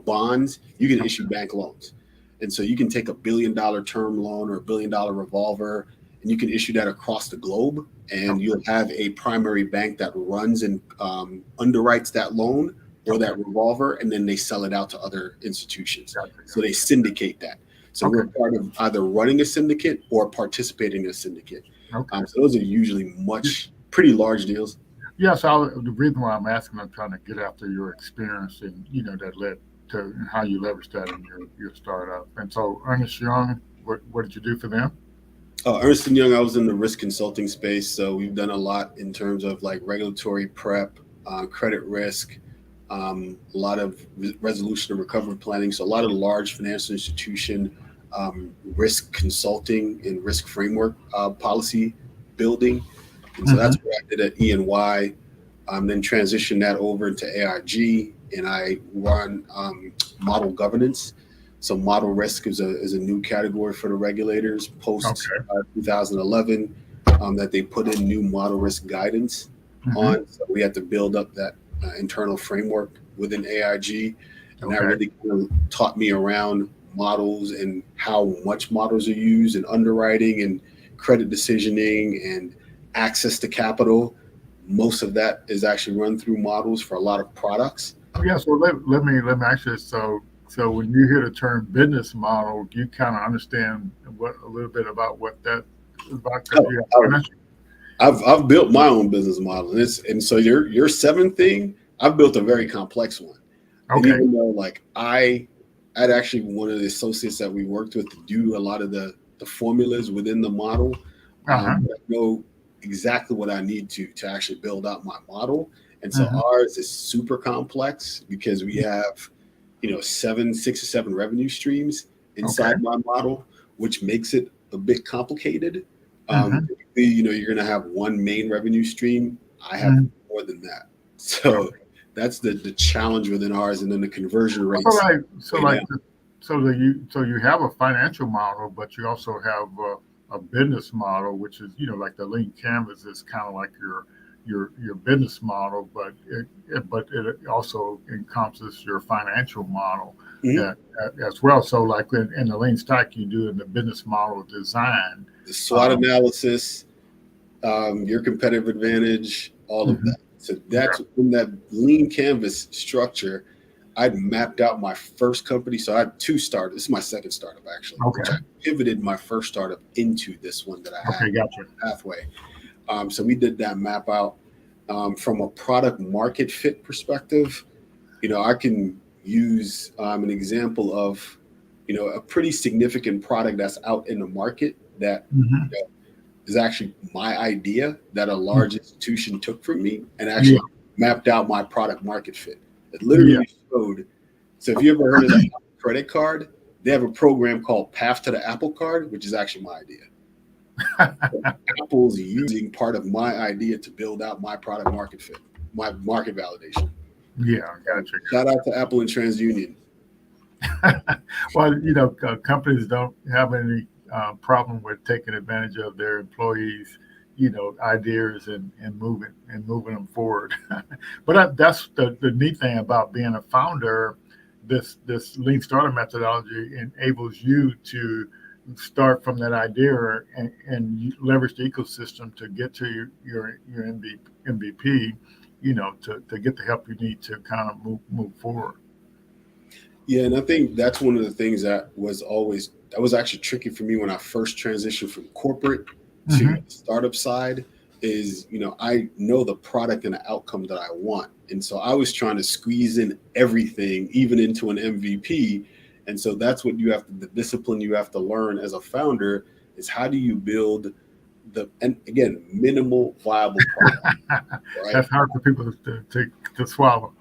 S2: bonds. You can issue bank loans, and so you can take $1 billion term loan or $1 billion revolver, and you can issue that across the globe. And
S1: Okay.
S2: you'll have a primary bank that runs and underwrites that loan or
S1: Okay.
S2: that revolver, and then they sell it out to other institutions.
S1: Gotcha.
S2: So
S1: Gotcha.
S2: they syndicate that. So
S1: Okay.
S2: we're part of either running a syndicate or participating in a syndicate.
S1: Okay.
S2: So those are usually pretty large deals.
S1: Yeah. So the reason why I'm asking, I'm trying to get after your experience and that led to how you leveraged that in your startup. And so Ernest Young, what did you do for them?
S2: Ernst and Young, I was in the risk consulting space, so we've done a lot in terms of like regulatory prep, credit risk, a lot of resolution and recovery planning. So a lot of large financial institution risk consulting and risk framework policy building. And so
S1: Hmm.
S2: that's what I did at E&Y. Then transitioned that over into AIG, and I run model governance. So model risk is a new category for the regulators post
S1: Okay.
S2: 2011 that they put in new model risk guidance
S1: Hmm.
S2: on. So we had to build up that internal framework within AIG, and that
S1: Okay.
S2: really kind of taught me around models and how much models are used in underwriting and credit decisioning and access to capital. Most of that is actually run through models for a lot of products.
S1: Yeah. So let me ask you this. So when you hear the term business model, you kind of understand a little bit about what that is about because you have
S2: I've,
S1: financial.
S2: I've built my own business model, and so your seven thing, I've built a very complex one. And
S1: Okay.
S2: even though like I'd actually one of the associates that we worked with to do a lot of the formulas within the model,
S1: Uh huh.
S2: I know exactly what I need to actually build out my model. And so
S1: Hmm.
S2: ours is super complex because we have, 6 or 7 revenue streams
S1: Okay.
S2: inside my model, which makes it a bit complicated.
S1: Hmm.
S2: Typically, you're going to have one main revenue stream. I have
S1: Hmm.
S2: more than that. So
S1: Okay.
S2: that's the challenge within ours, and then the conversion
S1: So
S2: rates
S1: like so
S2: way
S1: like
S2: down.
S1: so you have a financial model, but you also have a business model, which is like the lean canvas is kind of like your business model, but it also encompasses your financial model
S2: Mhm.
S1: as well. So, like in the lean stack, you do in the business model design.
S2: The SWOT
S1: Um,
S2: analysis, your competitive advantage, all of
S1: mhm,
S2: that. So
S1: yeah.
S2: that's in that lean canvas structure. I'd mapped out my first company. So I had two startups. This is my second startup, actually, which I
S1: Okay.
S2: pivoted my first startup into this one that I have
S1: Okay. Gotcha.
S2: pathway. So we did that map out from a product market fit perspective. I can use an example of, a pretty significant product that's out in the market that
S1: Hmm.
S2: is actually my idea that a large institution took from me and
S1: Yeah.
S2: actually mapped out my product market fit. It
S1: Yeah.
S2: literally showed. So if you ever heard of the Apple credit card, they have a program called Path to the Apple card, which is actually my idea. Apple's using part of my idea to build out my product market fit, my market validation.
S1: Yeah.
S2: So
S1: Gotcha.
S2: shout out to Apple and TransUnion.
S1: Well, companies don't have any problem with taking advantage of their employees, ideas and moving them forward. But that's the neat thing about being a founder. This lean startup methodology enables you to start from that idea and you leverage the ecosystem to get to your MVP, to get the help you need to kind of move forward.
S2: Yeah, and I think that's one of the things that was actually tricky for me when I first transitioned from corporate to the
S1: Hmm.
S2: startup side is, I know the product and the outcome that I want. And so I was trying to squeeze in everything, even into an MVP. And so that's what the discipline you have to learn as a founder is how do you build and again, minimal viable product, right?
S1: That's hard for people to swallow.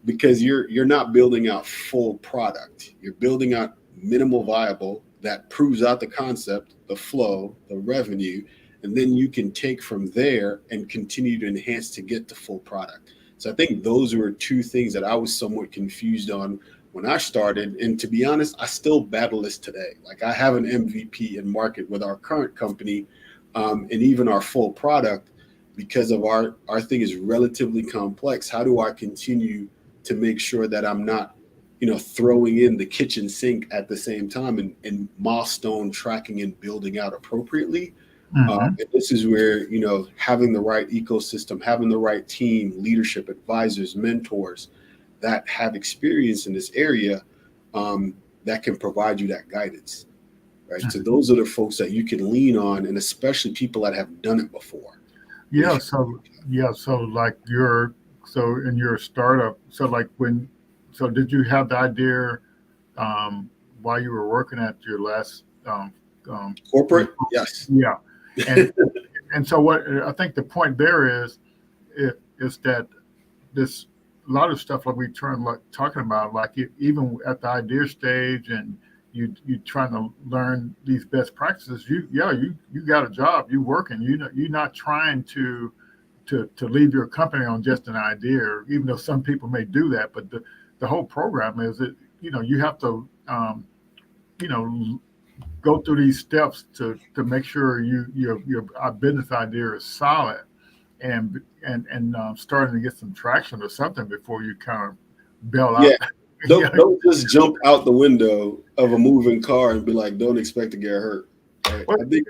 S2: Because you're not building out full product. You're building out minimal viable that proves out the concept, the flow, the revenue, and then you can take from there and continue to enhance to get to full product. So I think those were two things that I was somewhat confused on when I started. And to be honest, I still battle this today. Like I have an MVP in market with our current company, and even our full product because of our thing is relatively complex. How do I continue to make sure that I'm not, throwing in the kitchen sink at the same time and milestone tracking and building out appropriately.
S1: Hmm.
S2: And this is where, having the right ecosystem, having the right team, leadership, advisors, mentors that have experience in this area that can provide you that guidance, right? So those are the folks that you can lean on, and especially people that have done it before.
S1: Yeah.
S2: If
S1: So like in your startup. So like did you have the idea while you were working at your last
S2: corporate, yes.
S1: yeah, and and so what I think the point there is that this a lot of stuff like we turn like talking about like even at the idea stage and you trying to learn these best practices. You got a job, you working, you're not trying to leave your company on just an idea, even though some people may do that. But the whole program is that you have to you know go through these steps to make sure your business idea is solid and starting to get some traction or something before you kind of bail
S2: Yeah.
S1: out. Yeah.
S2: Don't just jump out the window of a moving car and be like, don't expect to get hurt. Right.
S1: Well,
S2: I think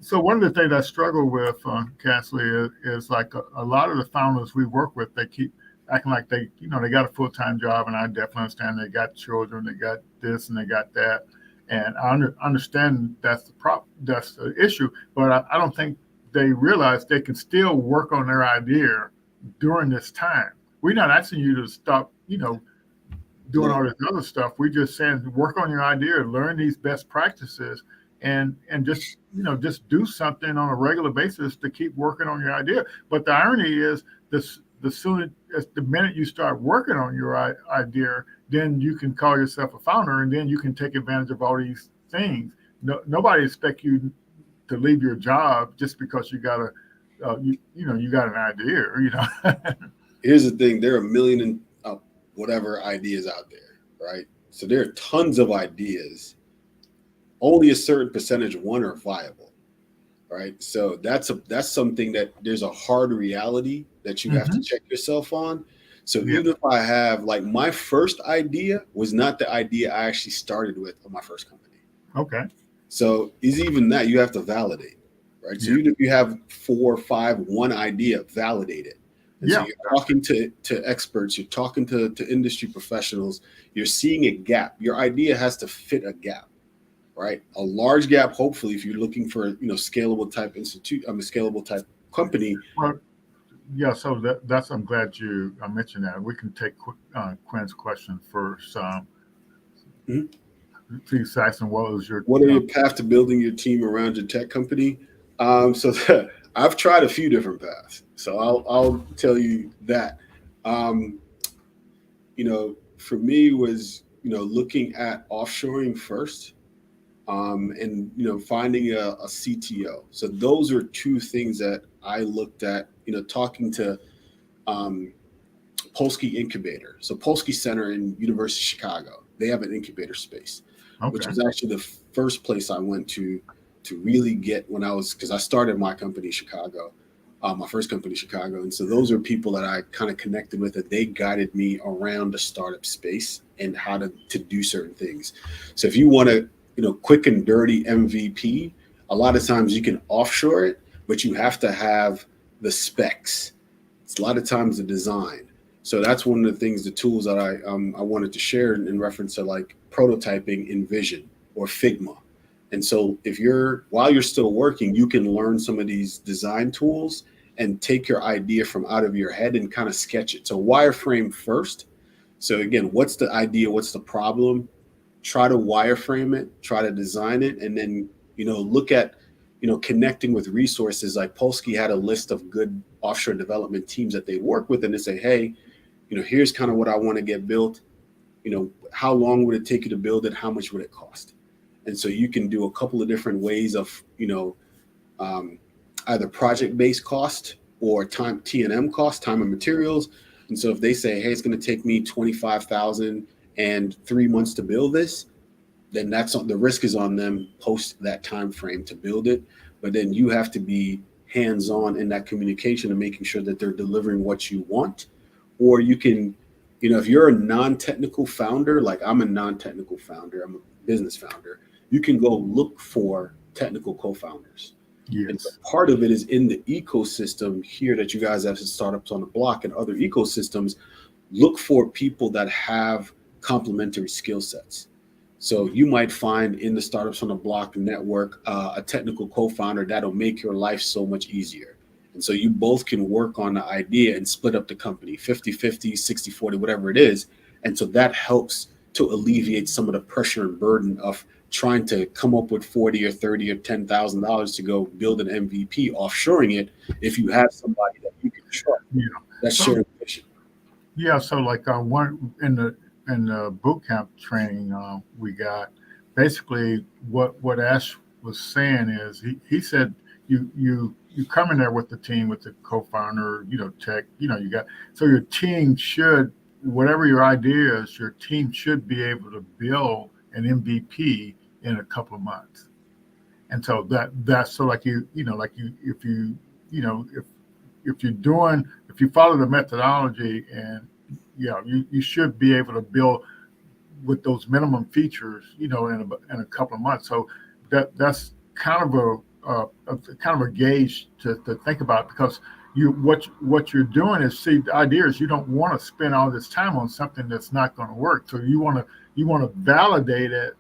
S1: so one of the things I struggle with, Cassie, is like a lot of the founders we work with, they keep acting like they got a full-time job, and I definitely understand they got children, they got this, and they got that, and I understand that's the issue, but I don't think they realize they can still work on their idea during this time. We're not asking you to stop, doing
S2: no,
S1: all this other stuff. We just saying work on your idea, learn these best practices, and just do something on a regular basis to keep working on your idea. But the irony is this: the minute you start working on your idea, then you can call yourself a founder, and then you can take advantage of all these things. Nobody expects you to leave your job just because you got you got an idea.
S2: here's the thing. There are a million and whatever ideas out there, right? So there are tons of ideas. Only a certain percentage, one, are viable. right? So that's something that there's a hard reality that you have to check yourself on. So
S1: Yeah.
S2: even if I have, like, my first idea was not the idea I actually started with on my first company.
S1: Okay.
S2: So is even that you have to validate, right? So
S1: Yeah.
S2: even if you have 4 or 5, one idea, validate it. And so
S1: Yeah.
S2: you're talking to experts, you're talking to industry professionals, you're seeing a gap. Your idea has to fit a gap, right? A large gap, hopefully, if you're looking for, scalable type institute, a scalable type company.
S1: Well, yeah. So that's I'm glad you mentioned that. We can take Quinn's question first.
S2: Mhm.
S1: Please, Saxon, what was your
S2: What are your path to building your team around your tech company? So I've tried a few different paths. So I'll tell you that. Um, for me was, looking at offshoring first, and, finding a CTO. So those are two things that I looked at, talking to um, Polsky Incubator. So Polsky Center in University of Chicago, they have an incubator space, which
S1: okay?
S2: was actually the first place I went to really get when because I started my company in Chicago, my first company in Chicago. And so those are people that I kind of connected with, that they guided me around the startup space and how to do certain things. So if you want to, quick and dirty MVP, a lot of times you can offshore it, but you have to have the specs. It's a lot of times the design. So that's one of the things, the tools that I wanted to share in reference to, like, prototyping in Vision or Figma. And so while you're still working, you can learn some of these design tools and take your idea from out of your head and kind of sketch it. So wireframe first. So again, what's the idea? What's the problem? Try to wireframe it, try to design it, and then, look at, connecting with resources. Like Polsky had a list of good offshore development teams that they work with, and they say, hey, here's kind of what I want to get built. How long would it take you to build it? How much would it cost? And so you can do a couple of different ways of, either project-based cost or time T&M cost, time and materials. And so if they say, hey, it's going to take me 25,000 and 3 months to build this, then the risk is on them post that time frame to build it. But then you have to be hands-on in that communication and making sure that they're delivering what you want. Or you can, if you're a non-technical founder, like I'm a non-technical founder, I'm a business founder, you can go look for technical co-founders. And so
S1: Yes.
S2: part of it is in the ecosystem here that you guys have, startups on the block and other ecosystems. Look for people that have complementary skill sets. So you might find in the Startups on the Block network a technical co-founder that'll make your life so much easier. And so you both can work on the idea and split up the company 50-50, 60-40, whatever it is. And so that helps to alleviate some of the pressure and burden of trying to come up with 40 or 30 or $10,000 to go build an MVP, offshoring it, if you have somebody that you can trust.
S1: Yeah.
S2: That's
S1: So
S2: sharing vision.
S1: yeah. So like one in the boot camp training we got, basically what Ash was saying is he said you come in there with the team, with the co-founder, tech, you got, so your team should, whatever your idea is, your team should be able to build an MVP in a couple of months. And so that's so like like if if you follow the methodology, and you should be able to build with those minimum features, in a couple of months. So that's kind of a gauge to think about, because what you're doing is, see, the idea is you don't want to spend all this time on something that's not going to work. So you want to validate it,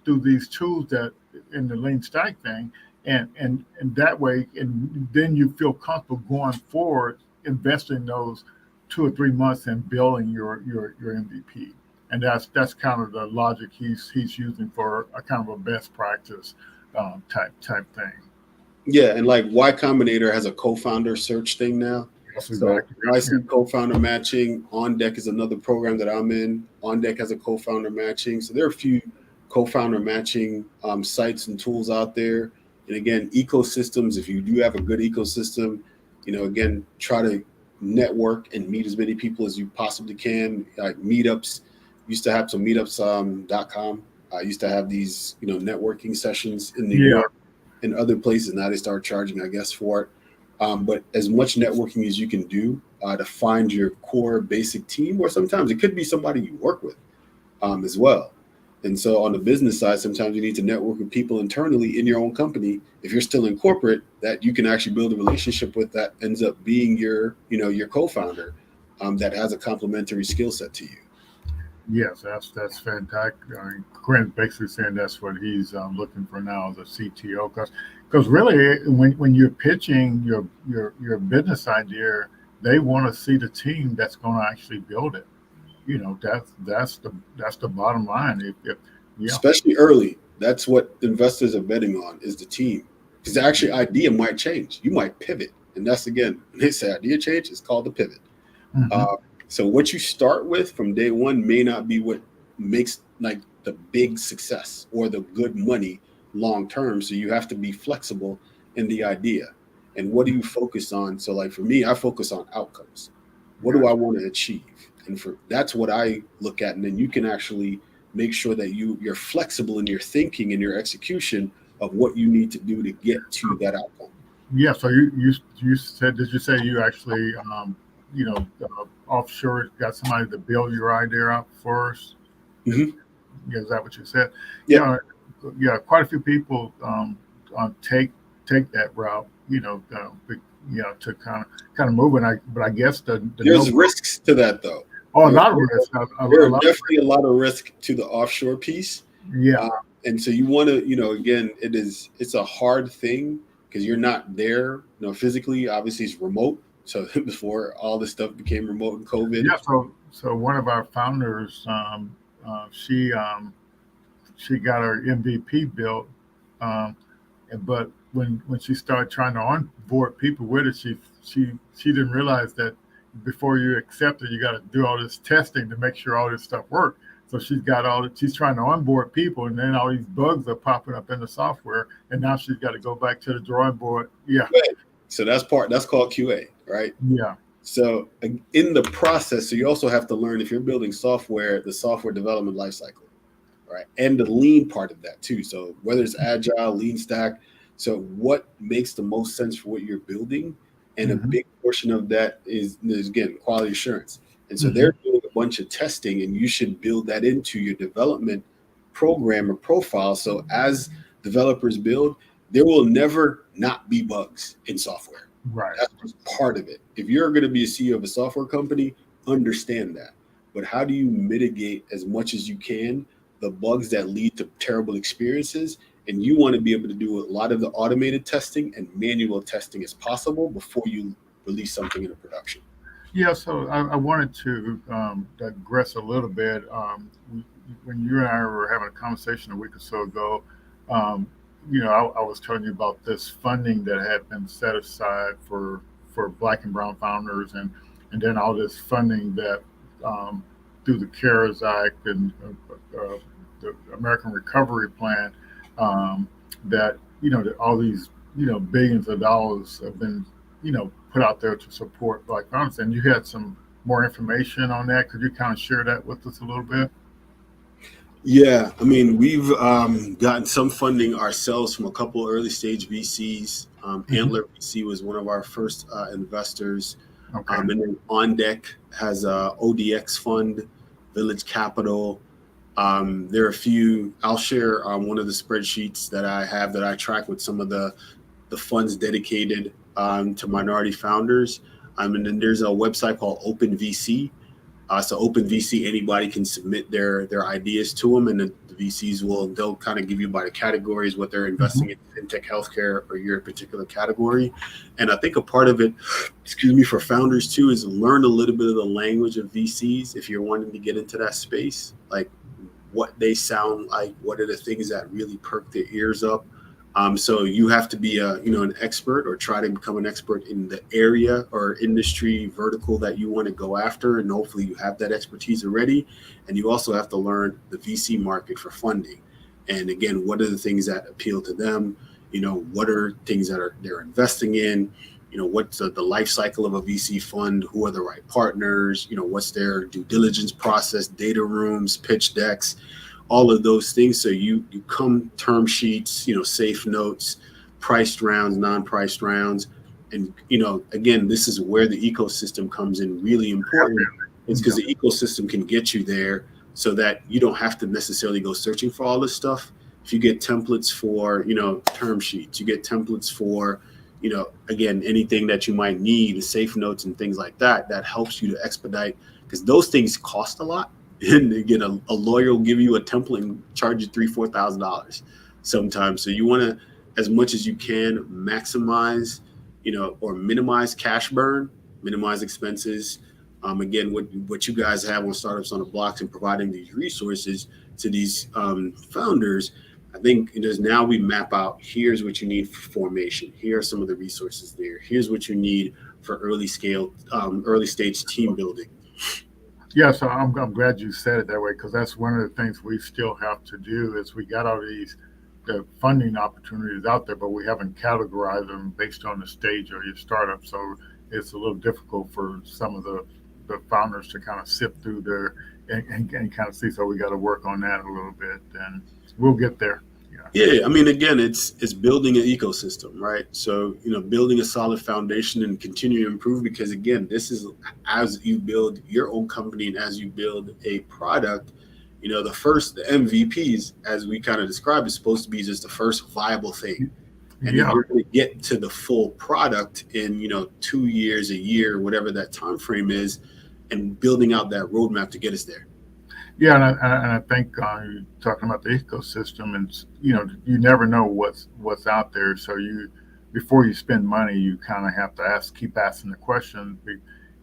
S1: through these tools that in the lean stack thing, and that way, and then you feel comfortable going forward, investing those 2 or 3 months in building your MVP. And that's kind of the logic he's using for a kind of a best practice type thing.
S2: Yeah, and like Y Combinator has a co-founder search thing now.
S1: That's
S2: So
S1: exactly
S2: I
S1: right.
S2: see co-founder matching. On Deck is another program that I'm in. On Deck has a co-founder matching. So there are a few co-founder matching sites and tools out there. And again, ecosystems. If you do have a good ecosystem, again, try to network and meet as many people as you possibly can. Like meetups, used to have some meetups.com. I used to have these, networking sessions in New
S1: Yeah.
S2: York. in other places. Now they start charging, I guess, for it. But as much networking as you can do to find your core basic team, or sometimes it could be somebody you work with as well. And so on the business side, sometimes you need to network with people internally in your own company. If you're still in corporate, that you can actually build a relationship with that ends up being your, your co-founder that has a complementary skill set to you.
S1: Yes, that's fantastic. I mean, Quinn's basically saying that's what he's looking for now as a CTO, because really when you're pitching your business idea, they want to see the team that's going to actually build it. That's the bottom line. If yeah,
S2: Especially early, that's what investors are betting on is the team, because the actual idea might change. You might pivot, and that's again, when they say idea change, it's called the pivot.
S1: Mhm.
S2: So what you start with from day one may not be what makes like the big success or the good money long term. So you have to be flexible in the idea. And what do you focus on? So like for me, I focus on outcomes. What do
S1: Yeah.
S2: I want to achieve? And for that's what I look at. And then you can actually make sure that you're flexible in your thinking and your execution of what you need to do to get to that outcome.
S1: Yeah, so you said, did you say you actually offshore got somebody to build your idea out first? Is,
S2: Mhm.
S1: yeah, is that what you said?
S2: Yeah.
S1: Yeah, quite a few people take that route, to kind of move. But I guess the
S2: There's
S1: no,
S2: risks to that though.
S1: oh, a
S2: There,
S1: lot of risk,
S2: there
S1: a
S2: are
S1: lot of
S2: definitely a lot of risk to the offshore piece.
S1: yeah,
S2: Uh, and so you want to, again, it's a hard thing because you're not there, physically. Obviously, it's remote. So before all this stuff became remote and COVID.
S1: yeah. So one of our founders, she got her MVP built. Um, but when she started trying to onboard people with it, she didn't realize that before you accept it, you got to do all this testing to make sure all this stuff works. So she's trying to onboard people, and then all these bugs are popping up in the software, and now she's got to go back to the drawing board. Yeah,
S2: Right. So that's called QA, right?
S1: yeah,
S2: So in the process, so you also have to learn if you're building software, the software development lifecycle, right? And the lean part of that too. So whether it's agile, lean stack, so what makes the most sense for what you're building? And a
S1: hmm
S2: big portion of that is again quality assurance. And so
S1: hmm
S2: they're doing a bunch of testing, and you should build that into your development program or profile. So as developers build, there will never not be bugs in software.
S1: right,
S2: That's just part of it. If you're going to be a CEO of a software company, understand that. But how do you mitigate as much as you can the bugs that lead to terrible experiences? And you want to be able to do a lot of the automated testing and manual testing as possible before you release something into production.
S1: yeah. So I wanted to digress a little bit. When you and I were having a conversation a week or so ago, um, I was telling you about this funding that had been set aside for Black and Brown founders, and then all this funding that um, through the CARES Act and the American Recovery Plan, that that all these billions of dollars have been put out there to support Black founders. And you had some more information on that. Could you kind of share that with us a little bit?
S2: Yeah, I mean, we've gotten some funding ourselves from a couple early stage VCs.
S1: Hmm.
S2: Antler VC was one of our first investors.
S1: Okay.
S2: And then On Deck has a ODX fund, Village Capital. There are a few. I'll share one of the spreadsheets that I have that I track with some of the funds dedicated to minority founders. And then there's a website called Open VC. So Open VC, anybody can submit their ideas to them, and the VCs they'll kind of give you by the categories what they're investing
S1: Hmm.
S2: in fintech, healthcare, or your particular category. And I think a part of it, excuse me, for founders too, is learn a little bit of the language of VCs if you're wanting to get into that space, like what they sound like, what are the things that really perk their ears up. So you have to be an expert or try to become an expert in the area or industry vertical that you want to go after. And hopefully you have that expertise already. And you also have to learn the VC market for funding. And again, what are the things that appeal to them? What are things that they're investing in? What's the life cycle of a VC fund? Who are the right partners? What's their due diligence process, data rooms, pitch decks, all of those things. So you come term sheets, safe notes, priced rounds, non-priced rounds. And, again, this is where the ecosystem comes in really important. It's because the ecosystem can get you there so that you don't have to necessarily go searching for all this stuff. If you get templates for, term sheets, you get templates for, again, anything that you might need, safe notes and things like that, that helps you to expedite, because those things cost a lot. And again, a lawyer will give you a template and charge you $3,000-$4,000 sometimes. So you want to, as much as you can, maximize, or minimize cash burn, minimize expenses. Again, what you guys have on Startups on the Blocks and providing these resources to these founders, I think it is now we map out, here's what you need for formation. Here are some of the resources there. Here's what you need for early stage team building.
S1: Yeah, so I'm glad you said it that way, because that's one of the things we still have to do is we got all the funding opportunities out there, but we haven't categorized them based on the stage of your startup. So it's a little difficult for some of the founders to kind of sift through there and kind of see. So we got to work on that a little bit, and we'll get there.
S2: Yeah, I mean, again, it's building an ecosystem, right? So, building a solid foundation and continue to improve, because again, this is as you build your own company and as you build a product, the MVPs, as we kind of described, is supposed to be just the first viable thing. And then you're going to get to the full product in, 2 years, a year, whatever that time frame is, and building out that roadmap to get us there.
S1: Yeah, and I think you're talking about the ecosystem, and you never know what's out there. So before you spend money, you kind of have to keep asking the question,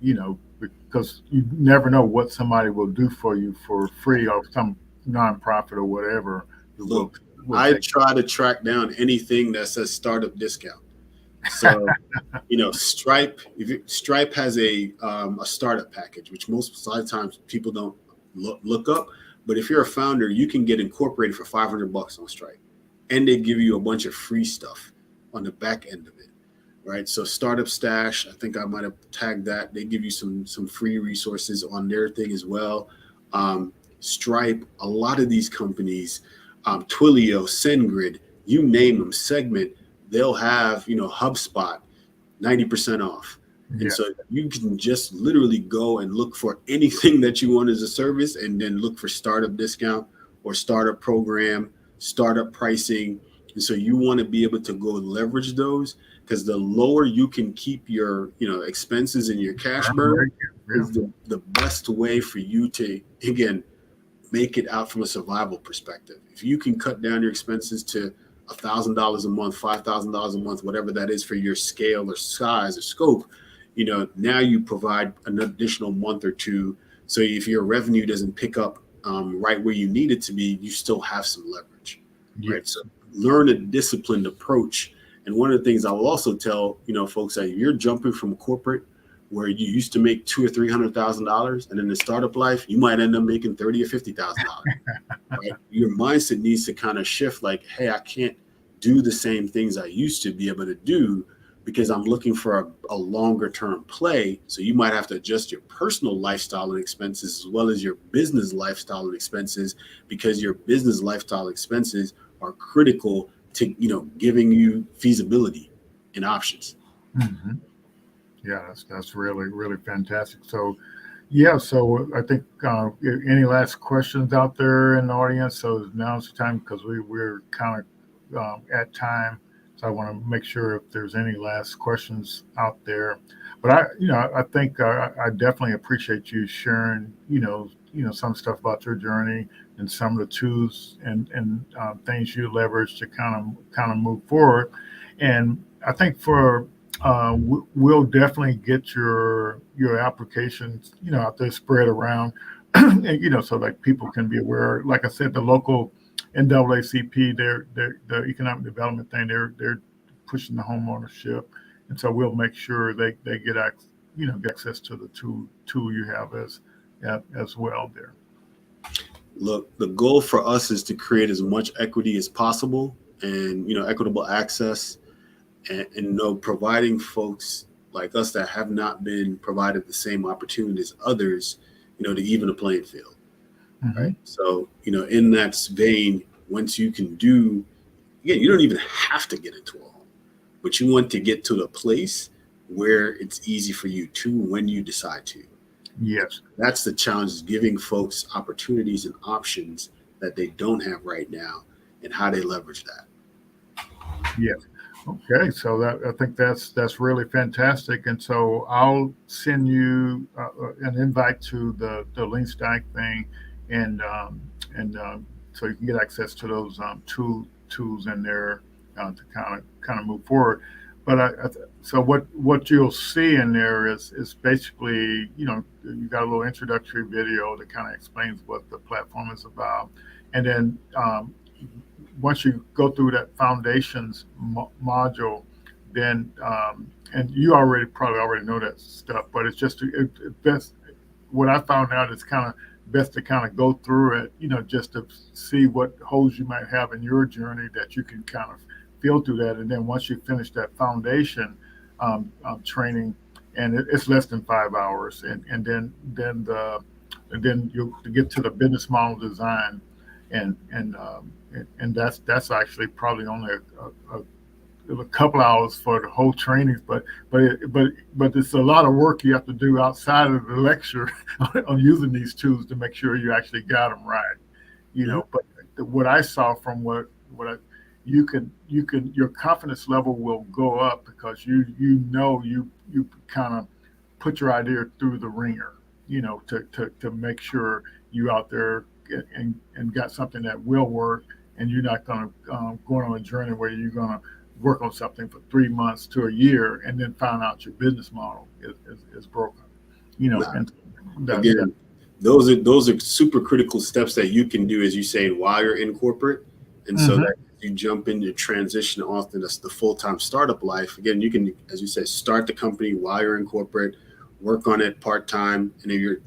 S1: because you never know what somebody will do for you for free, or some nonprofit or whatever.
S2: Look, I try to track down anything that says startup discount. So, Stripe has a startup package, which a lot of times people don't look up. But if you're a founder, you can get incorporated for $500 on Stripe, and they give you a bunch of free stuff on the back end of it, right? So Startup Stash, I think I might have tagged that. They give you some free resources on their thing as well. Stripe, a lot of these companies, Twilio, SendGrid, you name them, Segment, they'll have, HubSpot, 90% off. And so you can just literally go and look for anything that you want as a service, and then look for startup discount or startup program, startup pricing. And so you want to be able to go leverage those, because the lower you can keep your, expenses and your cash burn is the best way for you to, again, make it out from a survival perspective. If you can cut down your expenses to $1,000 a month, $5,000 a month, whatever that is for your scale or size or scope, now you provide an additional month or two. So if your revenue doesn't pick up right where you need it to be, you still have some leverage, right? So learn a disciplined approach. And one of the things I will also tell, folks, that you're jumping from corporate where you used to make $200,000 or $300,000, and in the startup life, you might end up making $30,000 or $50,000. Right? Your mindset needs to kind of shift, like, hey, I can't do the same things I used to be able to do, because I'm looking for a longer term play. So you might have to adjust your personal lifestyle and expenses as well as your business lifestyle and expenses, because your business lifestyle expenses are critical to, giving you feasibility and options.
S1: Mm-hmm. Yeah, that's really, really fantastic. So, so I think any last questions out there in the audience? So now's the time, because we're kind of at time. So I want to make sure if there's any last questions out there. But I think I definitely appreciate you sharing, some stuff about your journey and some of the tools and things you leverage to kind of move forward. And I think we'll definitely get your applications, out there spread around, and so like people can be aware. Like I said, the local NAACP, the economic development thing, they're pushing the home ownership, and so we'll make sure they get access to the tool you have as well there.
S2: Look, the goal for us is to create as much equity as possible, and equitable access, and providing folks like us that have not been provided the same opportunity as others, to even a playing field. Mm-hmm. Right. So, in that vein, once you can again, you don't even have to get into a home. but you want to get to the place where it's easy for you to when you decide to.
S1: Yes.
S2: That's the challenge, is giving folks opportunities and options that they don't have right now, and how they leverage that.
S1: Yes. Okay, so that I think that's really fantastic, and so I'll send you an invite to the Lean Stack thing, and so you can get access to those tools in there to kind of move forward. But so what you'll see in there is basically, you got a little introductory video that kind of explains what the platform is about, and then once you go through that foundations module, then and you probably already know that stuff, but it's just best. What I found out is kind of best to kind of go through it, just to see what holes you might have in your journey that you can kind of feel through that, and then once you finish that foundation training, and it's less than 5 hours, and then you get to the business model design, and that's actually probably only a couple hours for the whole training, but it's a lot of work you have to do outside of the lecture on using these tools to make sure you actually got them right, But what I saw from you can your confidence level will go up because you kind of put your idea through the ringer, to make sure you out there and got something that will work, and you're not going to go on a journey where you're going to work on something for 3 months to a year and then find out your business model is broken, and
S2: again, those are super critical steps that you can do, as you say, while you're in corporate, and so that you jump into transition off to the full-time startup life. Again, you can, as you said, start the company while you're in corporate, work on it part-time, and if you're,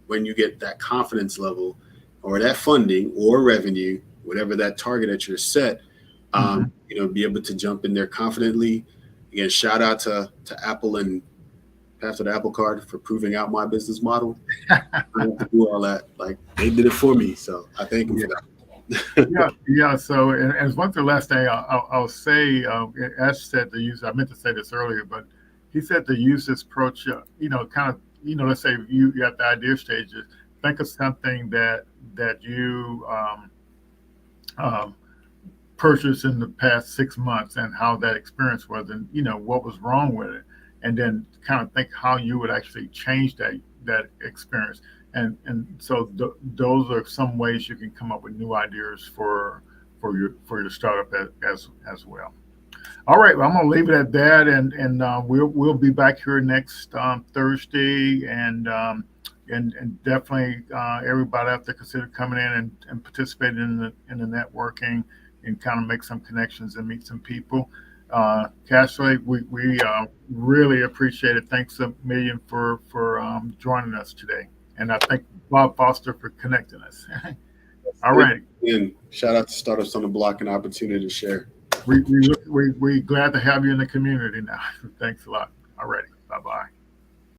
S2: when you get that confidence level or that funding or revenue, whatever that target that you're set, be able to jump in there confidently. Again, shout out to Apple and Pastor the Apple Card for proving out my business model. I don't have to do all that. Like, they did it for me, so I thank them for that.
S1: Yeah. So, and as one thing, last thing I'll say, Ash said to use. I meant to say this earlier, but he said to use this approach. Kind of, let's say you at the idea stage, think of something that you purchased in the past 6 months and how that experience was, and what was wrong with it, and then kind of think how you would actually change that experience. And so those are some ways you can come up with new ideas for your startup as well. All right, well, I'm going to leave it at that, and we'll be back here next Thursday, and definitely everybody out there consider coming in and participating in the networking and kind of make some connections and meet some people. Cashley, we really appreciate it. Thanks a million for joining us today. And I thank Bob Foster for connecting us. All right.
S2: And shout out to Startups on the Block, an opportunity to share.
S1: We're glad to have you in the community now. Thanks a lot. All righty. Bye-bye.